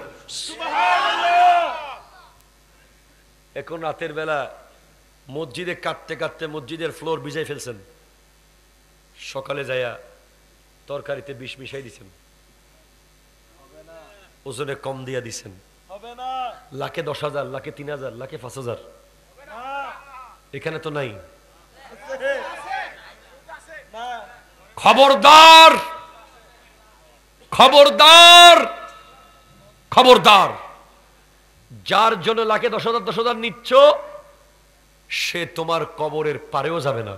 এখন রাতের বেলা মসজিদে কাঁদতে কাঁদতে মসজিদের ফ্লোর ভিজাই ফেলছেন, সকালে যাইয়া তরকারিতে বিষ মিশাই দিছেন, ওজনে কম দিয়া দিছেন, লাখে 10,000, লাখে 3,000, লাখে 5,000, এখানে তো নাই। খবরদার, খবরদার, খবরদার, যার জন্য লাখে 10,000 10,000 নিচ্ছ, সে তোমার কবরের পারেও যাবে না।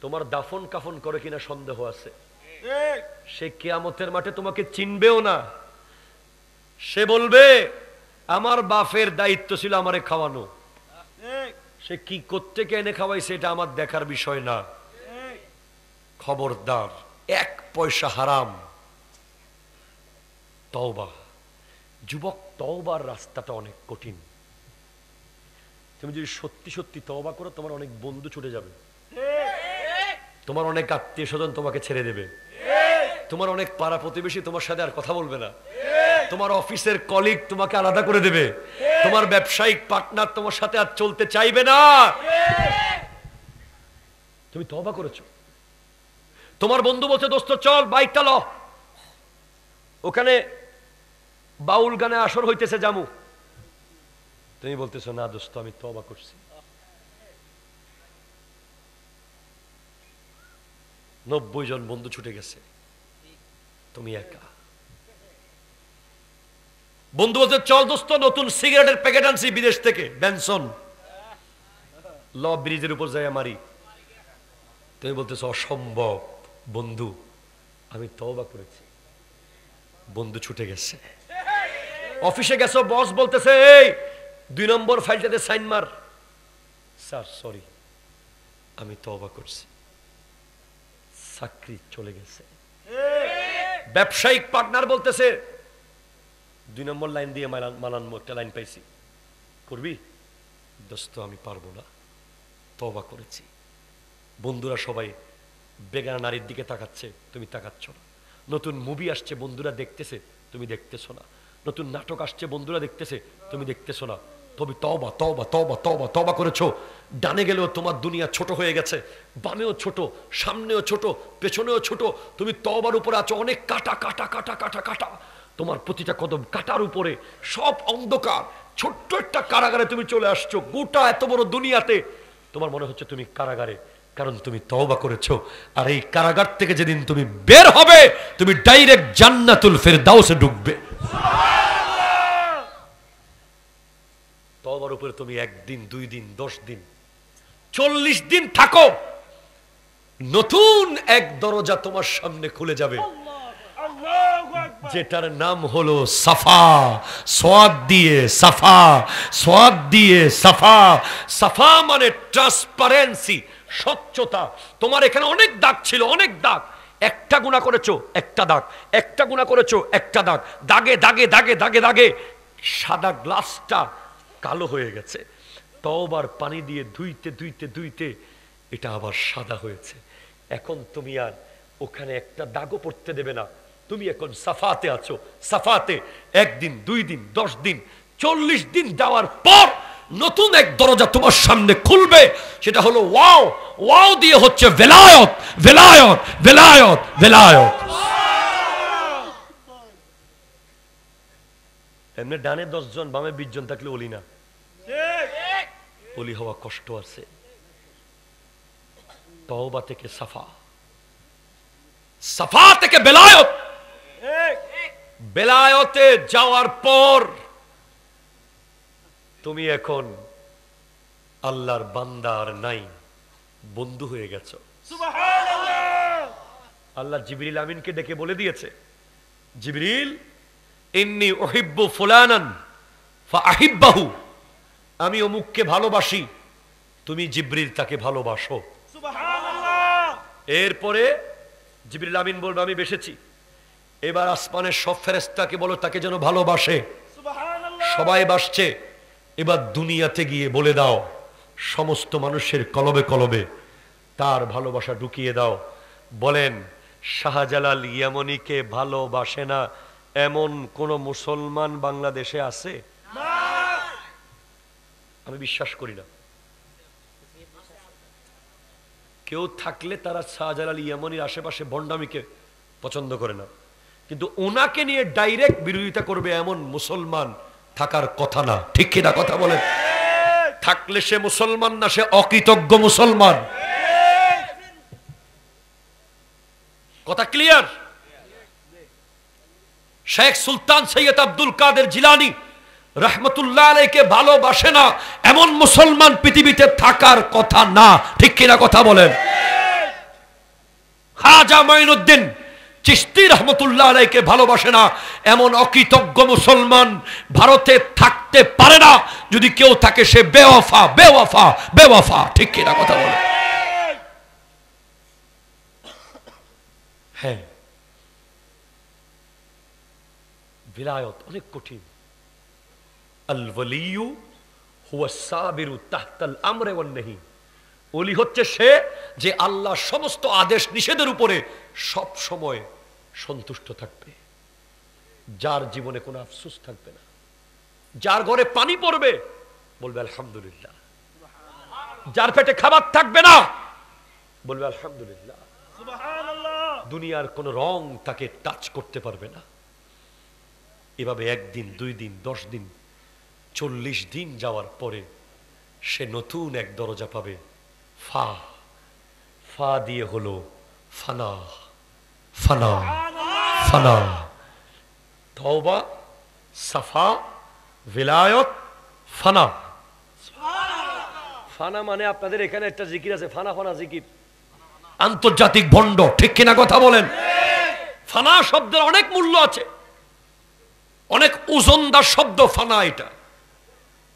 তোমার দাফন কাফন করে কিনা সন্দেহ আছে। সে কিয়ামতের মাঠে তোমাকে চিনবেও না। সে বলবে আমার বাপের দায়িত্ব ছিল আমারে খাওয়ানো, সে কি করতে এনে খাওয়াইছে এটা আমার দেখার বিষয় না। খবরদার, 1 পয়সা হারাম। তওবা। যুবক, তওবার রাস্তাটা অনেক কঠিন। তুমি যদি সত্যি সত্যি তওবা করো, তোমার অনেক বন্ধু ছুটে যাবে, তোমার অনেক আত্মীয় স্বজন তোমাকে ছেড়ে দেবে, তোমার অনেক পাড়া প্রতিবেশী তোমার সাথে আর কথা বলবে না, তোমার অফিসের কলিগ তোমাকে আলাদা করে দেবে, তোমার ব্যবসায়িক পার্টনার তোমার সাথে আর চলতে চাইবে না। তুমি তওবা করেছো। তোমার বন্ধু বলছে দোস্ত চল বাইকটা ল, ওখানে বাউল গানে আসর হইতেছে জামু। তুমি বলতেছো না দোস্ত আমি তওবা করছি। 90 জন বন্ধু ছুটে গেছে, তুমি একা। বন্ধু বলছে চল দোস্ত নতুন সিগারেটের প্যাকেট আনছি বিদেশ থেকে, বেনসন, ল ব্রিজের উপর যাই মারি। তুমি বলতেছো অসম্ভব বন্ধু, আমি তওবা করেছি। বন্ধু ছুটে গেছে। অফিসে গেছো, বস বলতেছে এই 2 নম্বর ফাইলটাতে সাইন মার। স্যার সরি, আমি তওবা করছি। চাকরি চলে গেছে। ব্যবসায়িক পার্টনার বলতেছে 2 নম্বর লাইন দিয়ে মানানমো, একটা লাইন পাইছি, করবি? দোস্ত আমি পারবো না, তওবা করেছি। বন্ধুরা সবাই বেগানা নারীর দিকে তাকাচ্ছে, তুমি তাকাচ্ছ না। নতুন মুভি আসছে, বন্ধুরা দেখতেছে, তুমি দেখতেছো না। নতুন নাটক আসছে, বন্ধুরা দেখতেছে, তুমি দেখতেছো না। তবে তওবা তওবা তওবা তওবা তওবা করেছো। ডানে গেলেও তোমার দুনিয়া ছোট হয়ে গেছে, বামেও ছোট, সামনেও ছোট, পেছনেও ছোট। তুমি তওবার উপরে আছো, অনেক কাটা কাটা কাটা কাটা কাটা, তোমার প্রতিটা কদম কাটার উপরে, সব অন্ধকার। ছোট্ট একটা কারাগারে তুমি চলে আসছো, গোটা এত বড় দুনিয়াতে তোমার মনে হচ্ছে তুমি কারাগারে, কারণ তুমি তওবা করেছো। আর এই কারাগার থেকে যেদিন তুমি বের হবে, তুমি ডাইরেক্ট জান্নাতুল ফেরদাউসে ঢুকবে। তওবার উপরে তুমি 1 দিন 2 দিন 10 দিন 40 দিন থাকো, নতুন এক দরজা তোমার সামনে খুলে যাবে, যেটার নাম হলো সাফা। সোয়াদ দিয়ে সাফা, সোয়াদ দিয়ে সাফা। সাফা মানে ট্রান্সপারেন্সি, স্বচ্ছতা। তোমার এখানে অনেক দাগ ছিল, অনেক দাগ। একটা গুনাহ করেছো, একটা দাগ, একটা গুনাহ করেছো, একটা দাগ, দাগে দাগে দাগে দাগে দাগে সাদা গ্লাসটা কালো হয়ে গেছে। তওবার পানি দিয়ে ধুইতে ধুইতে ধুইতে এটা আবার সাদা হয়েছে। এখন তুমি আর ওখানে একটা দাগও পড়তে দেবে না। তুমি এখন সাফাতে আছো। সাফাতে 1 দিন 2 দিন 10 দিন 40 দিন যাওয়ার পর নতুন এক দরজা তোমার সামনে খুলবে, সেটা হলো ওয়াও। ওয়াও দিয়ে হচ্ছে ভেলায়ত, ভেলায়ত, ভেলায়ত, ভেলায়ত। এমনি ডানে 10 জন, বামে 20 জন থাকলে ওলি না। ওলি হওয়া কষ্ট আছে। তওবা থেকে সাফা, সাফা থেকে বেলায়ত। বেলায়তে যাওয়ার পর তুমি এখন আল্লাহর বান্দা আর নাই, বন্ধু হয়ে গেছো। আল্লাহ জিবরিল আমিনকে ডেকে বলে দিয়েছে, জিবরিল ইন্নী উহিব্বু ফুলানান ফাআহিব্বাহু, আমি অমুককে ভালোবাসি, তুমি জিবরিল তাকে ভালোবাসো। সুবহানাল্লাহ। এরপরে জিবরিল আমিন বলবে আমি বেসেছি। এবার আসমানের সব ফেরেশতাকে বলো তাকে যেন ভালোবাসে। সবাই বাসছে। এবার দুনিয়াতে গিয়ে বলে দাও সমস্ত মানুষের কলবে কলবে তার ভালোবাসা ঢুকিয়ে দাও। বলেন শাহজালাল ইয়ামানিকে ভালোবাসে না এমন কোন মুসলমান বাংলাদেশে আছে? আমি বিশ্বাস করি না। কেউ থাকলে তারা শাহজালাল ইয়ামানির আশেপাশে ভণ্ডামিকে পছন্দ করে না, কিন্তু ওনাকে নিয়ে ডাইরেক্ট বিরোধিতা করবে এমন মুসলমান থাকার কথা না। ঠিক কিনা কথা বলেন? থাকলে সে মুসলমান না, সে অকৃতজ্ঞ মুসলমান। কথা ক্লিয়ার? শেখ সুলতান সৈয়দ আব্দুল কাদের জিলানী রহমতুল্লাহ আলাইহিকে ভালোবাসে না এমন মুসলমান পৃথিবীতে থাকার কথা না। ঠিক কিনা কথা বলেন? খাজা মাইনুদ্দিন চিশতি রহমতুল্লাহ আলাইহিকে ভালোবাসে না এমন অকৃতজ্ঞ মুসলমান ভারতে থাকতে পারে না। যদি কেউ থাকে সে বেওয়াফা বেওয়াফা বেওয়াফা। ঠিক কিনা কথা বলেন? হ্যাঁ, বিলায়ত অনেক কঠিন। আল ওয়ালিয়ু হুয়া সাবিরু তাহতাল আমরে ওয়ান নাহি। ওলি হচ্ছে সে যে আল্লাহ সমস্ত আদেশ নিষেধের উপরে সব সময় সন্তুষ্ট থাকবে, যার জীবনে কোনো আফসোস থাকবে না। যার ঘরে পানি পড়বে বলবে আলহামদুলিল্লাহ, যার পেটে খাবার থাকবে না বলবে আলহামদুলিল্লাহ। দুনিয়ার কোন রং তাকে টাচ করতে পারবে না। এভাবে একদিন, 2 দিন, 10 দিন, 40 দিন যাওয়ার পরে সে নতুন এক দরজা পাবে। ফা ফা দিয়ে হলো ফানা ফানা ফানা। তওবা, সাফা, ভিলায়ত, ফানা। ফানা মানে আপনাদের এখানে একটা জিকির আছে, ফানা ফানা জিকির, আন্তর্জাতিক ভণ্ড। ঠিক কিনা কথা বলেন? ফানা শব্দের অনেক মূল্য আছে, অনেক ওজনদার শব্দ ফানা।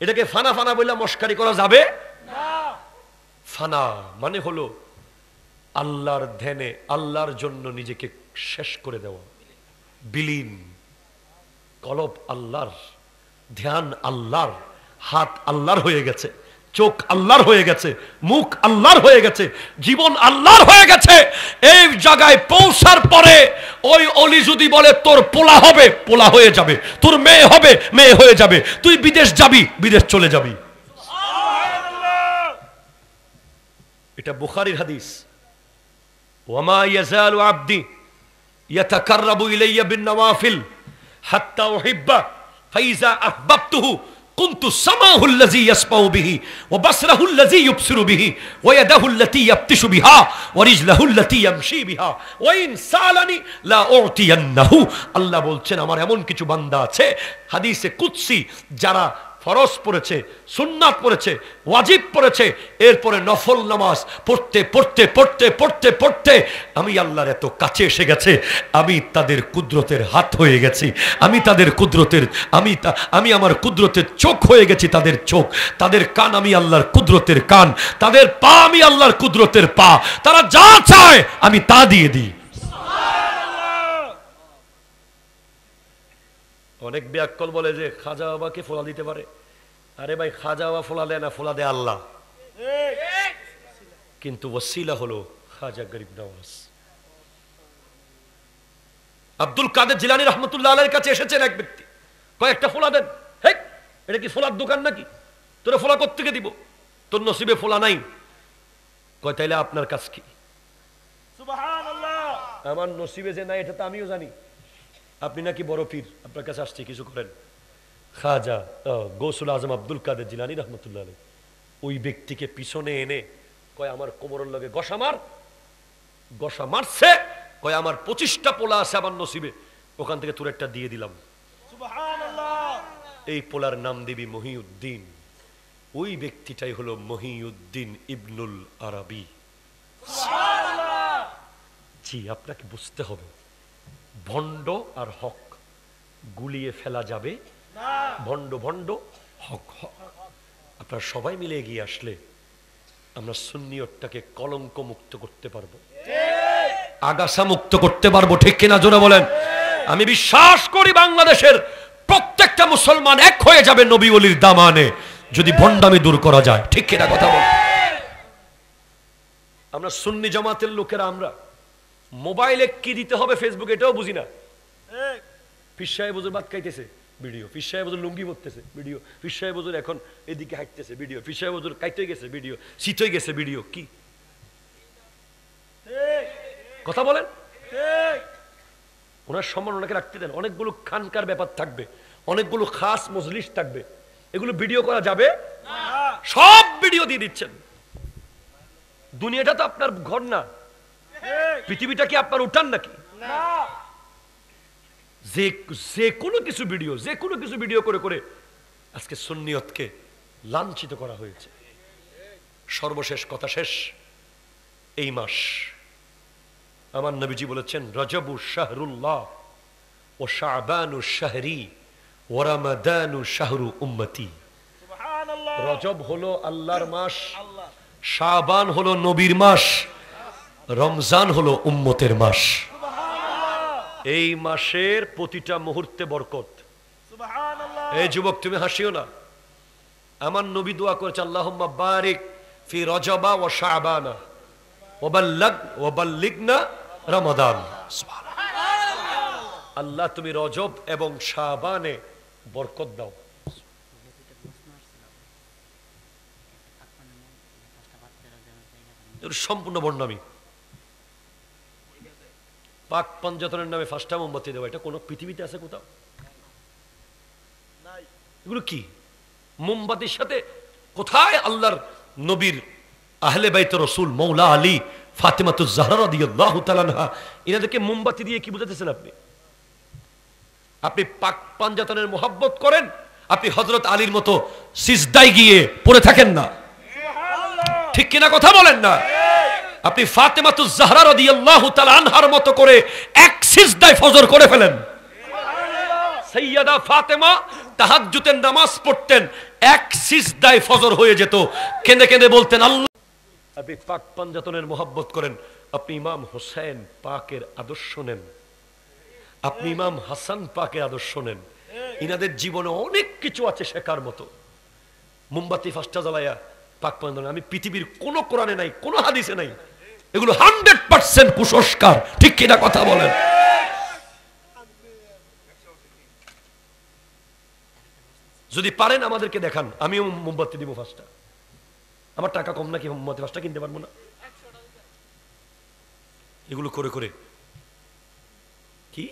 এটাকে ফানা ফানা বলে মস্কারি করা যাবে না। ফানা মানে হলো আল্লাহর ধ্যানে, আল্লাহর জন্য নিজেকে শেষ করে দেওয়া, বিলীন। কলব আল্লাহর, ধ্যান আল্লাহর, হাত আল্লাহর হয়ে গেছে, চোখ আল্লাহর হয়ে গেছে, মুখ আল্লাহর হয়ে গেছে, জীবন আল্লাহর হয়ে গেছে। এই জায়গায় পৌঁছার পরে ওই অলি যদি বলে তোর পোলা হবে, পোলা হয়ে যাবে, তোর মেয়ে হবে, মেয়ে হয়ে যাবে, তুই বিদেশ যাবি, বিদেশ চলে যাবি। এটা বুখারীর হাদিস। ওয়ামা ইয়াজালু আবদি ইয়াতাকাররাবু ইলাইয়া বিন-নওয়াফিল হাত্তা উহিব্বা ফাইজা আহবাবতুহু কুনতু সামাহু আল্লাযী ইয়াসমাউ বিহি ওয়া বাসরাহু আল্লাযী ইউবসিরু বিহি ওয়া ইয়াদাহু আল্লাতী ইয়াবতিশু বিহা ওয়া রিজলাহু আল্লাতী ইয়ামশী বিহা ওয়া ইন সালানি লা উতিয়ান্নাহু। আল্লাহ বলছেন আমার এমন কিছু বান্দা আছে, হাদিসে কুদসি, যারা ফরজ পড়েছে, সুন্নাত পড়েছে, ওয়াজিব পড়েছে, এরপরে নফল নামাজ পড়তে পড়তে পড়তে পড়তে পড়তে আমি আল্লাহর এত কাছে এসে গেছে, আমি তাদের কুদরতের হাত হয়ে গেছি, আমি তাদের কুদরতের, আমি আমার কুদরতের চোখ হয়ে গেছি, তাদের চোখ, তাদের কান আমি আল্লাহর কুদরতের কান, তাদের পা আমি আল্লাহর কুদরতের পা। তারা যা চায় আমি তা দিয়ে দিই। অনেক ব্যাককল বলে যে খাজা বাবাকে ফোলা দিতে পারে। আরে ভাই, খাজা বাবা ফোলা দেয় না, ফোলা দেয় আল্লাহ। কিন্তু ওসিলা হলো খাজা গরিব নওয়াজ। আব্দুল কাদের জিলানী রহমতুল্লাহ আলাইহির কাছে এসেছেন এক ব্যক্তি, কয়েকটা ফোলা দেন। হে, এটা কি ফোলার দোকান নাকি? তোরা ফোলা কোত্থেকে দিব? তোর নসিবে ফোলা নাই। কয় তাইলে আপনার কাজ কি? সুবহানাল্লাহ। আমার নসিবে যে নাই এটা তো আমিও জানি। আপনি নাকি বড় পীর, আপনার কাছে আসছে, কিছু করেন। খাজা গৌসুল আজম আব্দুল কাদের জিলানী রহমতুল্লাহ আলাইহি ওই ব্যক্তিকে পিছনে এনে কয় আমার কোমরের লগে গসা মার। গসা মারছে, কয় আমার 25টা পোলা আছে আমার নসিবে, ওখান থেকে তোর একটা দিয়ে দিলাম। সুবহানাল্লাহ। এই পোলার নাম দিবি মহিউদ্দিন। ওই ব্যক্তিটাই হলো মহিউদ্দিন ইবনুল আরাবি। সুবহানাল্লাহ। জি, আপনাকে বুঝতে হবে ভণ্ড আর হক গুলিয়ে ফেলা যাবে না। ভণ্ড ভণ্ড, হক হক। আপনারা সবাই মিলে এগিয়ে আসলে আমরা সুন্নিয়তটাকে কলঙ্ক মুক্ত করতে পারবো, আগাছা মুক্ত করতে পারবো। ঠিক কিনা জোরে বলেন? আমি বিশ্বাস করি বাংলাদেশের প্রত্যেকটা মুসলমান এক হয়ে যাবে নবী ওলির দামানে, যদি ভণ্ডামি দূর করা যায়। ঠিক কিনা কথা বল? আমরা সুন্নি জামাতের লোকেরা আমরা মোবাইলে কি দিতে হবে ফেসবুক এটাও বুঝি না। পীর সাহেব হুজুর ভাত খাইতেছে ভিডিও, পীর সাহেব হুজুর লুঙ্গি পরতেছে ভিডিও, পীর সাহেব হুজুর এখন এদিকে হাঁটতেছে ভিডিও, পীর সাহেব হুজুর কাইতে গেছে ভিডিও, শীত হয়ে গেছে ভিডিও। কি কথা বলেন? ওনার সম্মান ওনাকে রাখতে দেন। অনেকগুলো খানকার ব্যাপার থাকবে, অনেকগুলো খাস মজলিস থাকবে, এগুলো ভিডিও করা যাবে? সব ভিডিও দিয়ে দিচ্ছেন। দুনিয়াটা তো আপনার ঘর না, পৃথিবীটা কি আপনার উঠান নাকি? যে কোনো কিছু ভিডিও করে করে আজকে সুন্নিয়তকে লাঞ্ছিত করা হয়েছে। সর্বশেষ কথা শেষ, এই মাস আমার নবীজি বলেছেন রজবু শাহরুল্লাহ ও শাবানু শাহরি ও রমাদানু শাহরু উম্মতি। রজব হলো আল্লাহর মাস, শাবান হলো নবীর মাস, রমজান হলো উম্মতের মাস। এই মাসের প্রতিটা মুহূর্তে বরকত। এই যুবক তুমি হাসিও না, আমার নবী দোয়া করেছে আল্লাহুম্মা বারিক ফি রজবা ওয়া শাবানা ওয়া বাল্লিগনা রমাদান। আল্লাহ তুমি রজব এবং শাবানে বরকত দাও। সম্পূর্ণ বর্ণামি। পাক পঞ্জাতনের নামে ফার্স্টটা মোমবাতি দেওয়া, এটা কোনো পৃথিবীতে আছে কোথাও? এগুলো কি? মোমবাতির সাথে কোথায় আল্লাহর নবীর আহলে বাইত রাসূল মৌলা আলী ফাতেমাতুজ জাহরা রাদিয়াল্লাহু তাআলা আনহা এনাদেরকে মোমবাতি দিয়ে কি বুঝাতেছেন আপনি? আপনি পাক পঞ্জাতনের মোহাব্বত করেন, আপনি হযরত আলীর মতো সিজদায় গিয়ে পড়ে থাকেন না। ঠিক কিনা কথা বলেন না? আপনি ফাতেমাতুজ জাহরা রাদিয়াল্লাহু তাআলা আনহার মতো করে এক সিজদায় ফজর করে ফেলেন। সাইয়্যিদা ফাতেমা তাহাজ্জুদের নামাজ পড়তেন, এক সিজদায় ফজর হয়ে যেত, কেঁদে কেঁদে বলতেন আল্লাহ। আপনি পাক পঞ্জাতনের মোহাব্বত করেন, আপনি ইমাম হোসেন পাকের আদর্শ নেন, আপনি ইমাম হাসান পাকের আদর্শ নেন। ইনাদের জীবনে অনেক কিছু আছে শেখার মতো। মোমবাতি ফার্স্টটা জ্বালায়া পাক পঞ্জাতন, আমি পৃথিবীর কোনো কোরআনে নাই, কোনো হাদিসে নাই, এগুলো 100% কুসংস্কার। ঠিক কিনা কথা বলেন? যদি পারেন আমাদেরকে দেখান, আমিও মোমবাতি দিব ফার্স্টটা। আমার টাকা কম নাকি মোমবাতি ফার্স্টটা কিনতে পারবো না? এগুলো করে করে কি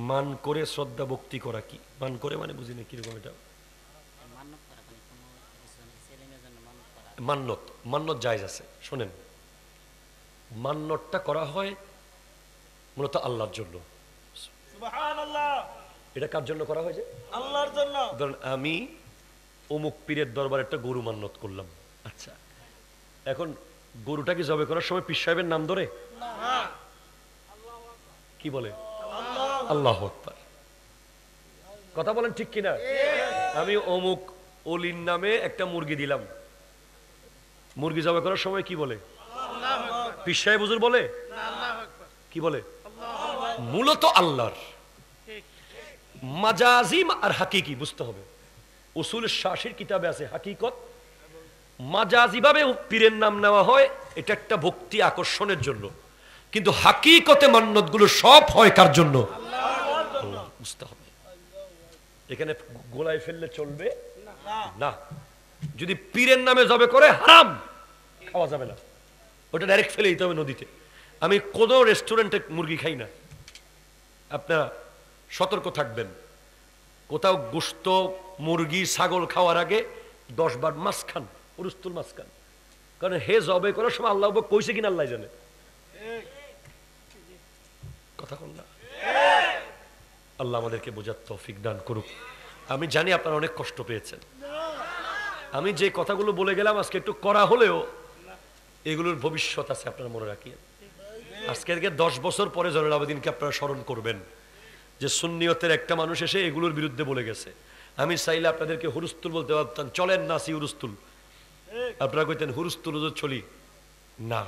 মান করে শ্রদ্ধা ভক্তি করা? কি মান করে মানে বুঝি না কিরকম এটা? মান্নত, মান্নত জায়েজ আছে। শোনেন, মান্নতটা করা হয় মূলত আল্লাহর জন্য। সুবহানাল্লাহ। এটা কার জন্য করা হয়েছে? আল্লাহর জন্য। ধরেন আমি অমুক পীরের দরবারে একটা গরু মান্নত করলাম, আচ্ছা এখন গরুটাকে জবে করার সময় পীর সাহেবের নাম ধরে না, কি বলে? আল্লাহু আকবার। কথা বলেন ঠিক কিনা? আমি অমুক অলির নামে একটা মুরগি দিলাম, মুরগি জবে করার সময় কি বলে? পীর সাহেব হুজুর বলে কি বলে? মূলত আল্লাহর। মাজাজিম আর হাকিকি বুঝতে হবে। উসুল শাসির কিতাবে আছে হাকিকত, মাজাজি ভাবে পীরের নাম নেওয়া হয়, এটা একটা ভক্তি আকর্ষণের জন্য, কিন্তু হাকিকতে মান্নতগুলো সব হয় কার জন্য? বুঝতে হবে। এখানে গোলায় ফেললে চলবে না। যদি পীরের নামে জবে করে হারাম, খাওয়া যাবে না, ওটা ডাইরেক্ট ফেলে দিতে হবে নদীতে। আমি কোনো রেস্টুরেন্টে মুরগি খাই না, আপনারা সতর্ক থাকবেন। কোথাও গোশত মুরগি ছাগল খাওয়ার আগে 10 বার মাছ খান, উরুস্তুল মাছ খান, কারণ হে জবে করার সময় আল্লাহ কইছে কিনা আল্লাহ জানে। কথা বল না। আল্লাহ আমাদেরকে বোঝার তৌফিক দান করুক। আমি জানি আপনারা অনেক কষ্ট পেয়েছেন। আমি যে কথাগুলো বলে গেলাম আজকে একটু করা হলেও এগুলোর ভবিষ্যৎ আছে, আপনারা মনে রাখিয়ে। আজকে 10 বছর পরে জয়নুল আবেদিনকে আপনারা স্মরণ করবেন যে সুন্নিয়তের একটা মানুষ এসে এগুলোর বিরুদ্ধে বলে গেছে। আমি চাইলে আপনাদেরকে হুরুস্তুল বলতে পারতাম, চলেন নাসি হুরুস্তুল, আপনারা কইতেন হুরুস্তুল হুজুর চলি না,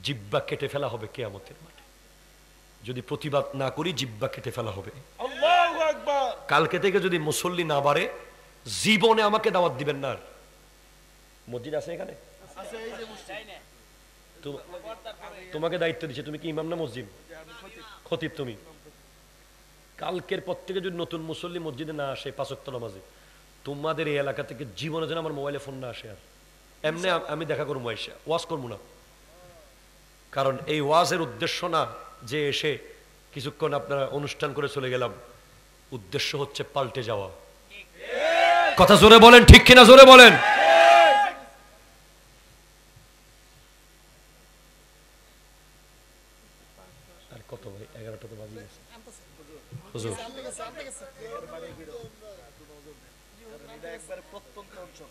জিব্বা কেটে ফেলা হবে কিয়ামতের মাঠে। যদি প্রতিবাদ না করি জিব্বা কেটে ফেলা হবে। আল্লাহু আকবার। কালকে থেকে যদি মুসল্লি না বাড়ে জীবনে আমাকে দাওয়াত দিবেন না। মসজিদ আছে এখানে? আছে, এই যে মসজিদ। তোমাকে দায়িত্ব দিচ্ছে, তুমি কি ইমাম না মসজিদ খতিব? তুমি কালকের পর থেকে যদি নতুন মুসল্লি মসজিদে না আসে 5 ওয়াক্ত নামাজে, তোমাদের এই এলাকা থেকে জীবনে যেন আমার মোবাইলে ফোন না আসে। আর এমনি আমি দেখা করবো, এসে ওয়াজ করবো না। কারণ এই ওয়াজের উদ্দেশ্য না যে এসে কিছুক্ষণ আপনারা অনুষ্ঠান করে চলে গেলাম, উদ্দেশ্য হচ্ছে পাল্টে যাওয়া। কথা জোরে বলেন, ঠিক কিনা জোরে বলেন। আর কত ভাই, 11টা তো বাজে গেছে। হুজুর এটা একবারে প্রত্যন্ত অঞ্চল,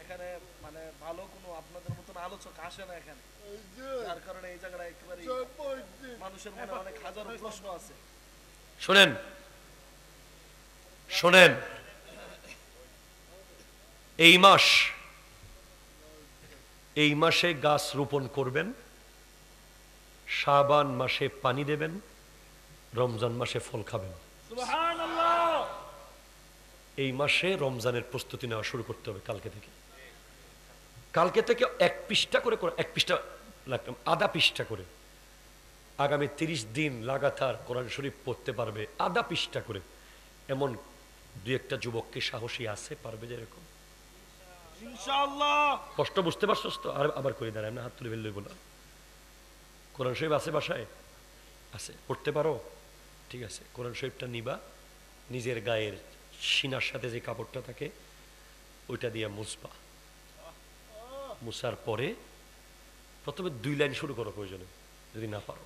এখানে মানে ভালো কোনো আপনাদের মতন আলোচক আসে না এখানে, যার কারণে এই জায়গাটা একেবারে মানুষের মনে অনেক হাজারো প্রশ্ন আছে। শোনেন শোনেন, এই মাসে গাছ রোপণ করবেন, শাবান মাসে পানি দেবেন, রমজান মাসে ফল খাবেন। সুবহানাল্লাহ। এই মাসে রমজানের প্রস্তুতি নেওয়া শুরু করতে হবে কালকে থেকে। কালকে থেকে 1 পৃষ্ঠা করে, 1 পৃষ্ঠা লাগবে, আধা পৃষ্ঠা করে আগামী 30 দিন লাগাতার কোরআন শরীফ পড়তে পারবে, আধা পৃষ্ঠা করে। এমন 2-1টা যুবককে সাহসী আছে, পারবে যে এরকম ইনশাআল্লাহ। কষ্ট বুঝতে পারছস তো? আর আবার করে দাঁড়ায় না, হাত তুলে ফেললে বলো। কোরআন শরীফ আছে বাসায়? আছে, পড়তে পারো? ঠিক আছে, কোরআন শরীফটা নিবা, নিজের গায়ের সিনার সাথে যে কাপড়টা থাকে ওইটা দিয়ে মুছবা। মুছার পরে প্রথমে 2 লাইন শুরু করো প্রয়োজনে, যদি না পারো।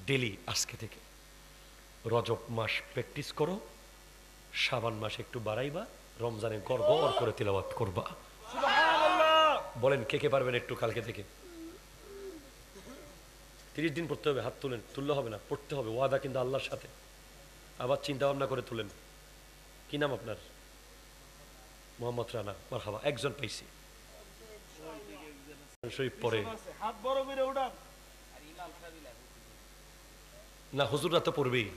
ডেলি আজকে থেকে রজব মাস প্র্যাকটিস করো, শাবান মাস একটু বাড়াইবা, রমজানে গড়গড় করে তিলাওয়াত করবা। সুবহানাল্লাহ। বলেন কে কে পারবেন একটু কালকে থেকে? 30 দিন পড়তে হবে। হাত তুলেন, তুললে হবে না, পড়তে হবে। ওয়াদা কিন্তু আল্লাহর সাথে। আবার চিন্তা ভাবনা করে তুলেন। কি নাম আপনার? মোহাম্মদ রানা। মারহাবা, একজন পাইছি। শরীফ পড়ে হাত বড় করে উঠান। না, হুজুররা তো পড়বেই।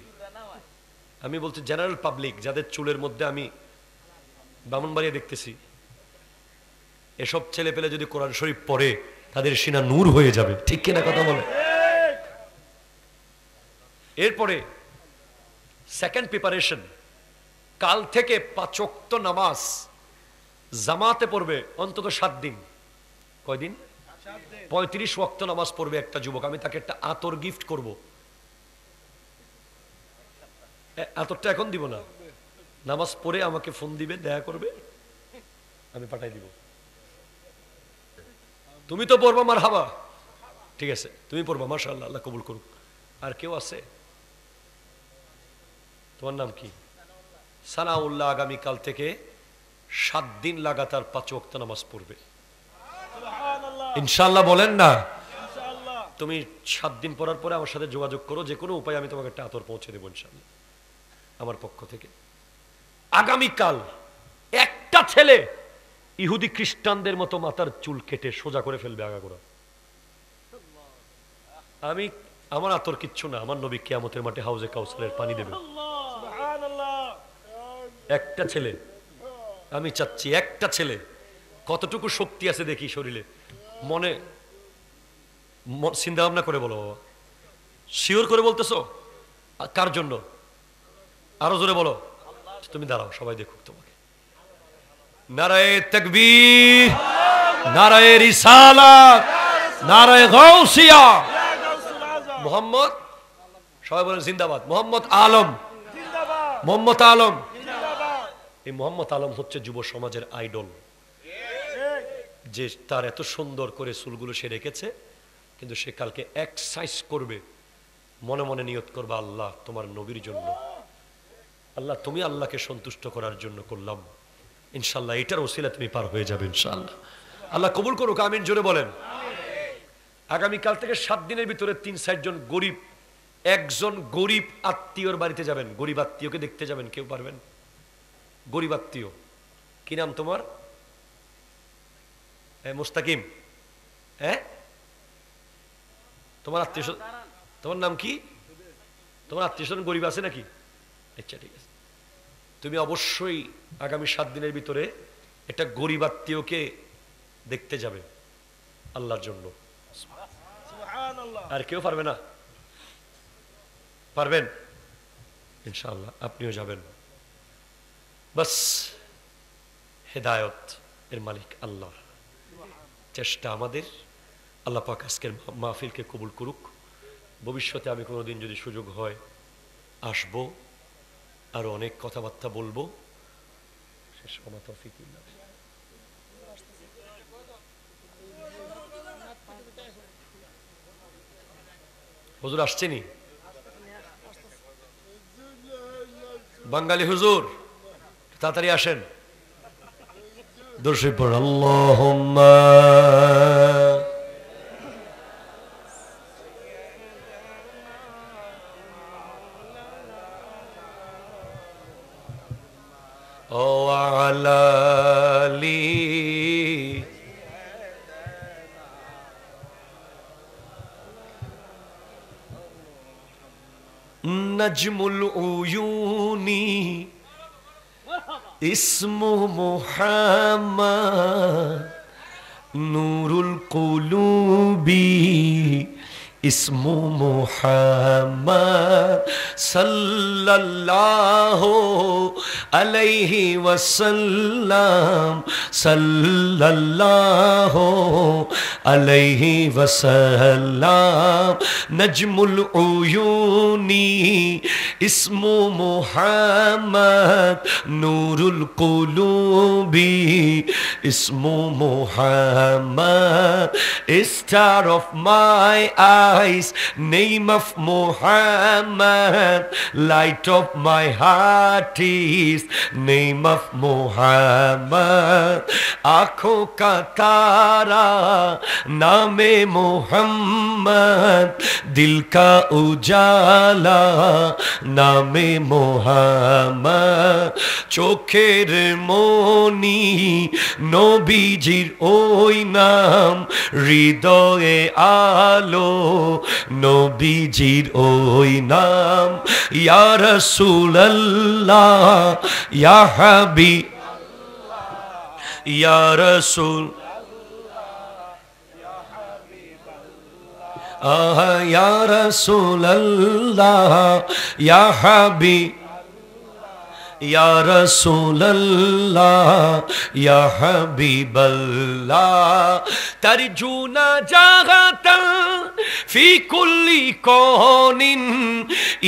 আমি বলছি জেনারেল পাবলিক, যাদের চুলের মধ্যে আমি ব্রাহ্মণবাড়িয়া দেখতেছি, এসব ছেলে পেলে যদি কোরআন শরীফ পড়ে তাদের সিনা নূর হয়ে যাবে। ঠিক কিনা কথা বলে? এরপরে সেকেন্ড প্রিপারেশন, কাল থেকে 5 ওয়াক্ত নামাজ জামাতে পড়বে অন্তত 7 দিন। কয়দিন? 35 ওয়াক্ত নামাজ পড়বে একটা যুবক। আমি তাকে একটা আতর গিফট করব। আতরটা এখন দিব না, নামাজ পড়ে আমাকে ফোন দিবে, দেখা করবে, আমি পাঠাই দিব। তুমি তো পড়বা, মারহাবা, ঠিক আছে, তুমি পড়বা, মাশাআল্লাহ, আল্লাহ কবুল করুক। আর কেউ আছে? তোমার নাম কি? সানাউল্লাহ। আগামীকাল থেকে 7 দিন লাগাতার 5 ওয়াক্ত নামাজ পড়বে ইনশাআল্লাহ। বলেন না? তুমি 7 দিন পড়ার পরে আমার সাথে যোগাযোগ করো, যে কোনো উপায়ে আমি তোমাকে একটা আতর পৌঁছে দেবো ইনশাআল্লাহ আমার পক্ষ থেকে। আগামীকাল একটা ছেলে ইহুদি খ্রিস্টানদের মতো মাথার চুল কেটে সোজা করে ফেলবে আগাগোড়া। আমার আতর কিচ্ছু না, আমার নবী কিয়ামতের মাঠে হাউজে কাউসারের পানি দেবে। একটা ছেলে, আমি চাচ্ছি একটা ছেলে, কতটুকু শক্তি আছে দেখি শরীরে, মনে চিন্তা ভাবনা করে বলো বাবা। শিওর করে বলতেছো? কার জন্য? আরো জোরে বলো। তুমি দাঁড়াও, সবাই দেখুক তোমাকে। নারায়ে তাকবীর, নারায়ে রিসালাত, নারায়ে গাউসিয়া। মোহাম্মদ, সবাই বলেন জিন্দাবাদ। মোহাম্মদ আলম, মোহাম্মদ আলম। এই মোহাম্মদ আলম হচ্ছে যুব সমাজের আইডল, যে তার এত সুন্দর করে চুলগুলো সে রেখেছে, কিন্তু সে কালকে এক্সারসাইজ করবে, মনে মনে নিয়ত করবে, আল্লাহ তোমার নবীর জন্য, আল্লাহ তুমি আল্লাহকে সন্তুষ্ট করার জন্য করলাম। ইনশাআল্লাহ এটার ওসিলা তুমি পার হয়ে যাবে ইনশাআল্লাহ। আল্লাহ কবুল করুক, আমিন জোরে বলেন। আগামীকাল থেকে 7 দিনের ভিতরে 3-4 জন গরিব, একজন গরিব আত্মীয়র বাড়িতে যাবেন, গরিব আত্মীয়কে দেখতে যাবেন। কেউ পারবেন? গরিব আত্মীয়, কি নাম তোমার? মুস্তাকিম। হ্যাঁ, তোমার আত্মীয়, তোমার নাম কি? তোমার আত্মীয় স্বজন গরিব আছে নাকি? আচ্ছা ঠিক আছে, তুমি অবশ্যই আগামী 7 দিনের ভিতরে একটা গরিব আত্মীয়কে দেখতে যাবে আল্লাহর জন্য। সুবহানাল্লাহ। আর কেউ পারবে না? পারবেন ইনশাআল্লাহ, আপনিও যাবেন। বাস হেদায়ত এর মালিক আল্লাহ, চেষ্টা আমাদের। আল্লাহ পাক আজকের মাহফিলকে কবুল করুক। ভবিষ্যতে আমি কোনোদিন যদি সুযোগ হয় আসবো, আরো অনেক কথাবার্তা বলবো। শেষ ওমা তৌফিক ইল্লা বিল্লাহ। হুজুর আসছেনি? বাঙালি হুজুর তাড়াতাড়ি আসেন। দর্শক পড় আল্লাহুম্মা ও আলা আলি নাজমুল উয়ুনি ইসমু মুহাম্মদ নূরুল কুলুবি ইসমু মুহাম্মদ সাল্লাল্লাহু আলাইহি ওয়াসাল্লাম সাল্লাল্লাহু আলাইহি ওয়াসাল্লাম Nazmul উয়ুনি ইসমু Muhammad Nurul কুলুবি ইসমু Muhammad star of my eyes name of Muhammad light of my heart is name of Muhammad आँखों का तारा नामे Muhammad दिल का उजाला नामे Muhammad চোখের মনি নবীজির ওই নাম হৃদয়ে আলো নবীজির ওই নাম ইয়া রাসূলুল্লাহ ইয়া হাবিব ইয়া রাসূল ইয়া রাসূলুল্লাহ ইয়া হাবিব या रसूल अल्लाह या हबीब अल्लाह तरजुना जागतन fi kulli qawnin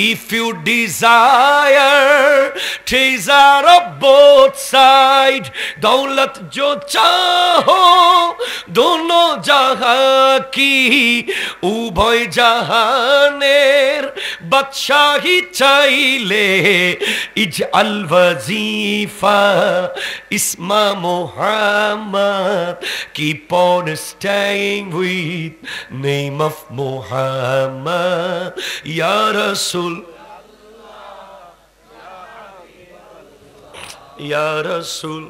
if you desire treasure of both side दौलत जो चाहो दोनों जहां की उभय जहानेर बादशाही चाइले इज अल वजीफा इस्मा Muhammad keep on staying with name of Muhammad ya Rasul ya Rasul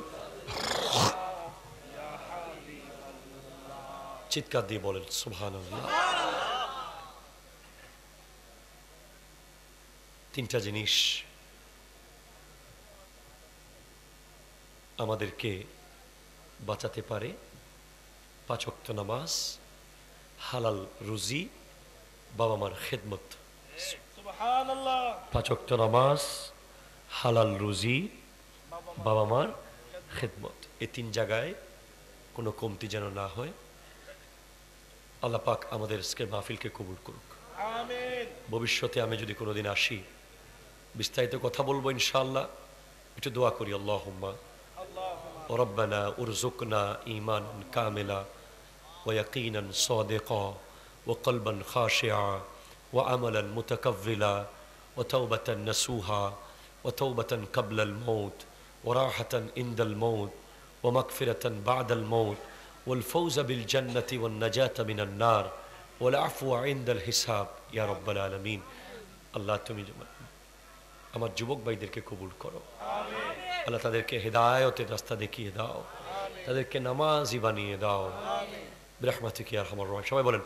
চিৎকার দিয়ে বলেন সুবহানাল্লাহ। তিনটা জিনিস আমাদেরকে বাঁচাতে পারে, 5 ওয়াক্ত নামাজ, হালাল রুজি, বাবা মার খেদমত। সুবহানাল্লাহ। 5 ওয়াক্ত নামাজ, হালাল রুজি, বাবা মার খেদমত, এই 3 জায়গায় কোনো কমতি যেন না হয়। আল্লাহ পাক আমাদের আজকের মাহফিলকে কবুল করুক আমিন। ভবিষ্যতে আমি যদি কোনোদিন আসি বিস্তারিত কথা বলবো ইনশাআল্লাহ। একটু দোয়া করি আল্লাহুম্মা ربنا ارزقنا إيمانا كاملا ويقينا صادقا وقلبا خاشعا وعملا متكفلا وتوبة نسوها وتوبة قبل الموت وراحة عند الموت ومغفرة بعد الموت والفوز بالجنة والنجاة من النار والعفو عند الحساب يا رب العالمين। الله তুমি আমার যুবক ভাইদেরকে কবুল করো আল্লাহ, তাদেরকে হেদায়েতের রাস্তা দেখিয়ে দাও, তাদেরকে নামাজি বানিয়ে দাও বিরহমাতিকা ইয়া আরহামার রাহিমিন। সবাই বলেন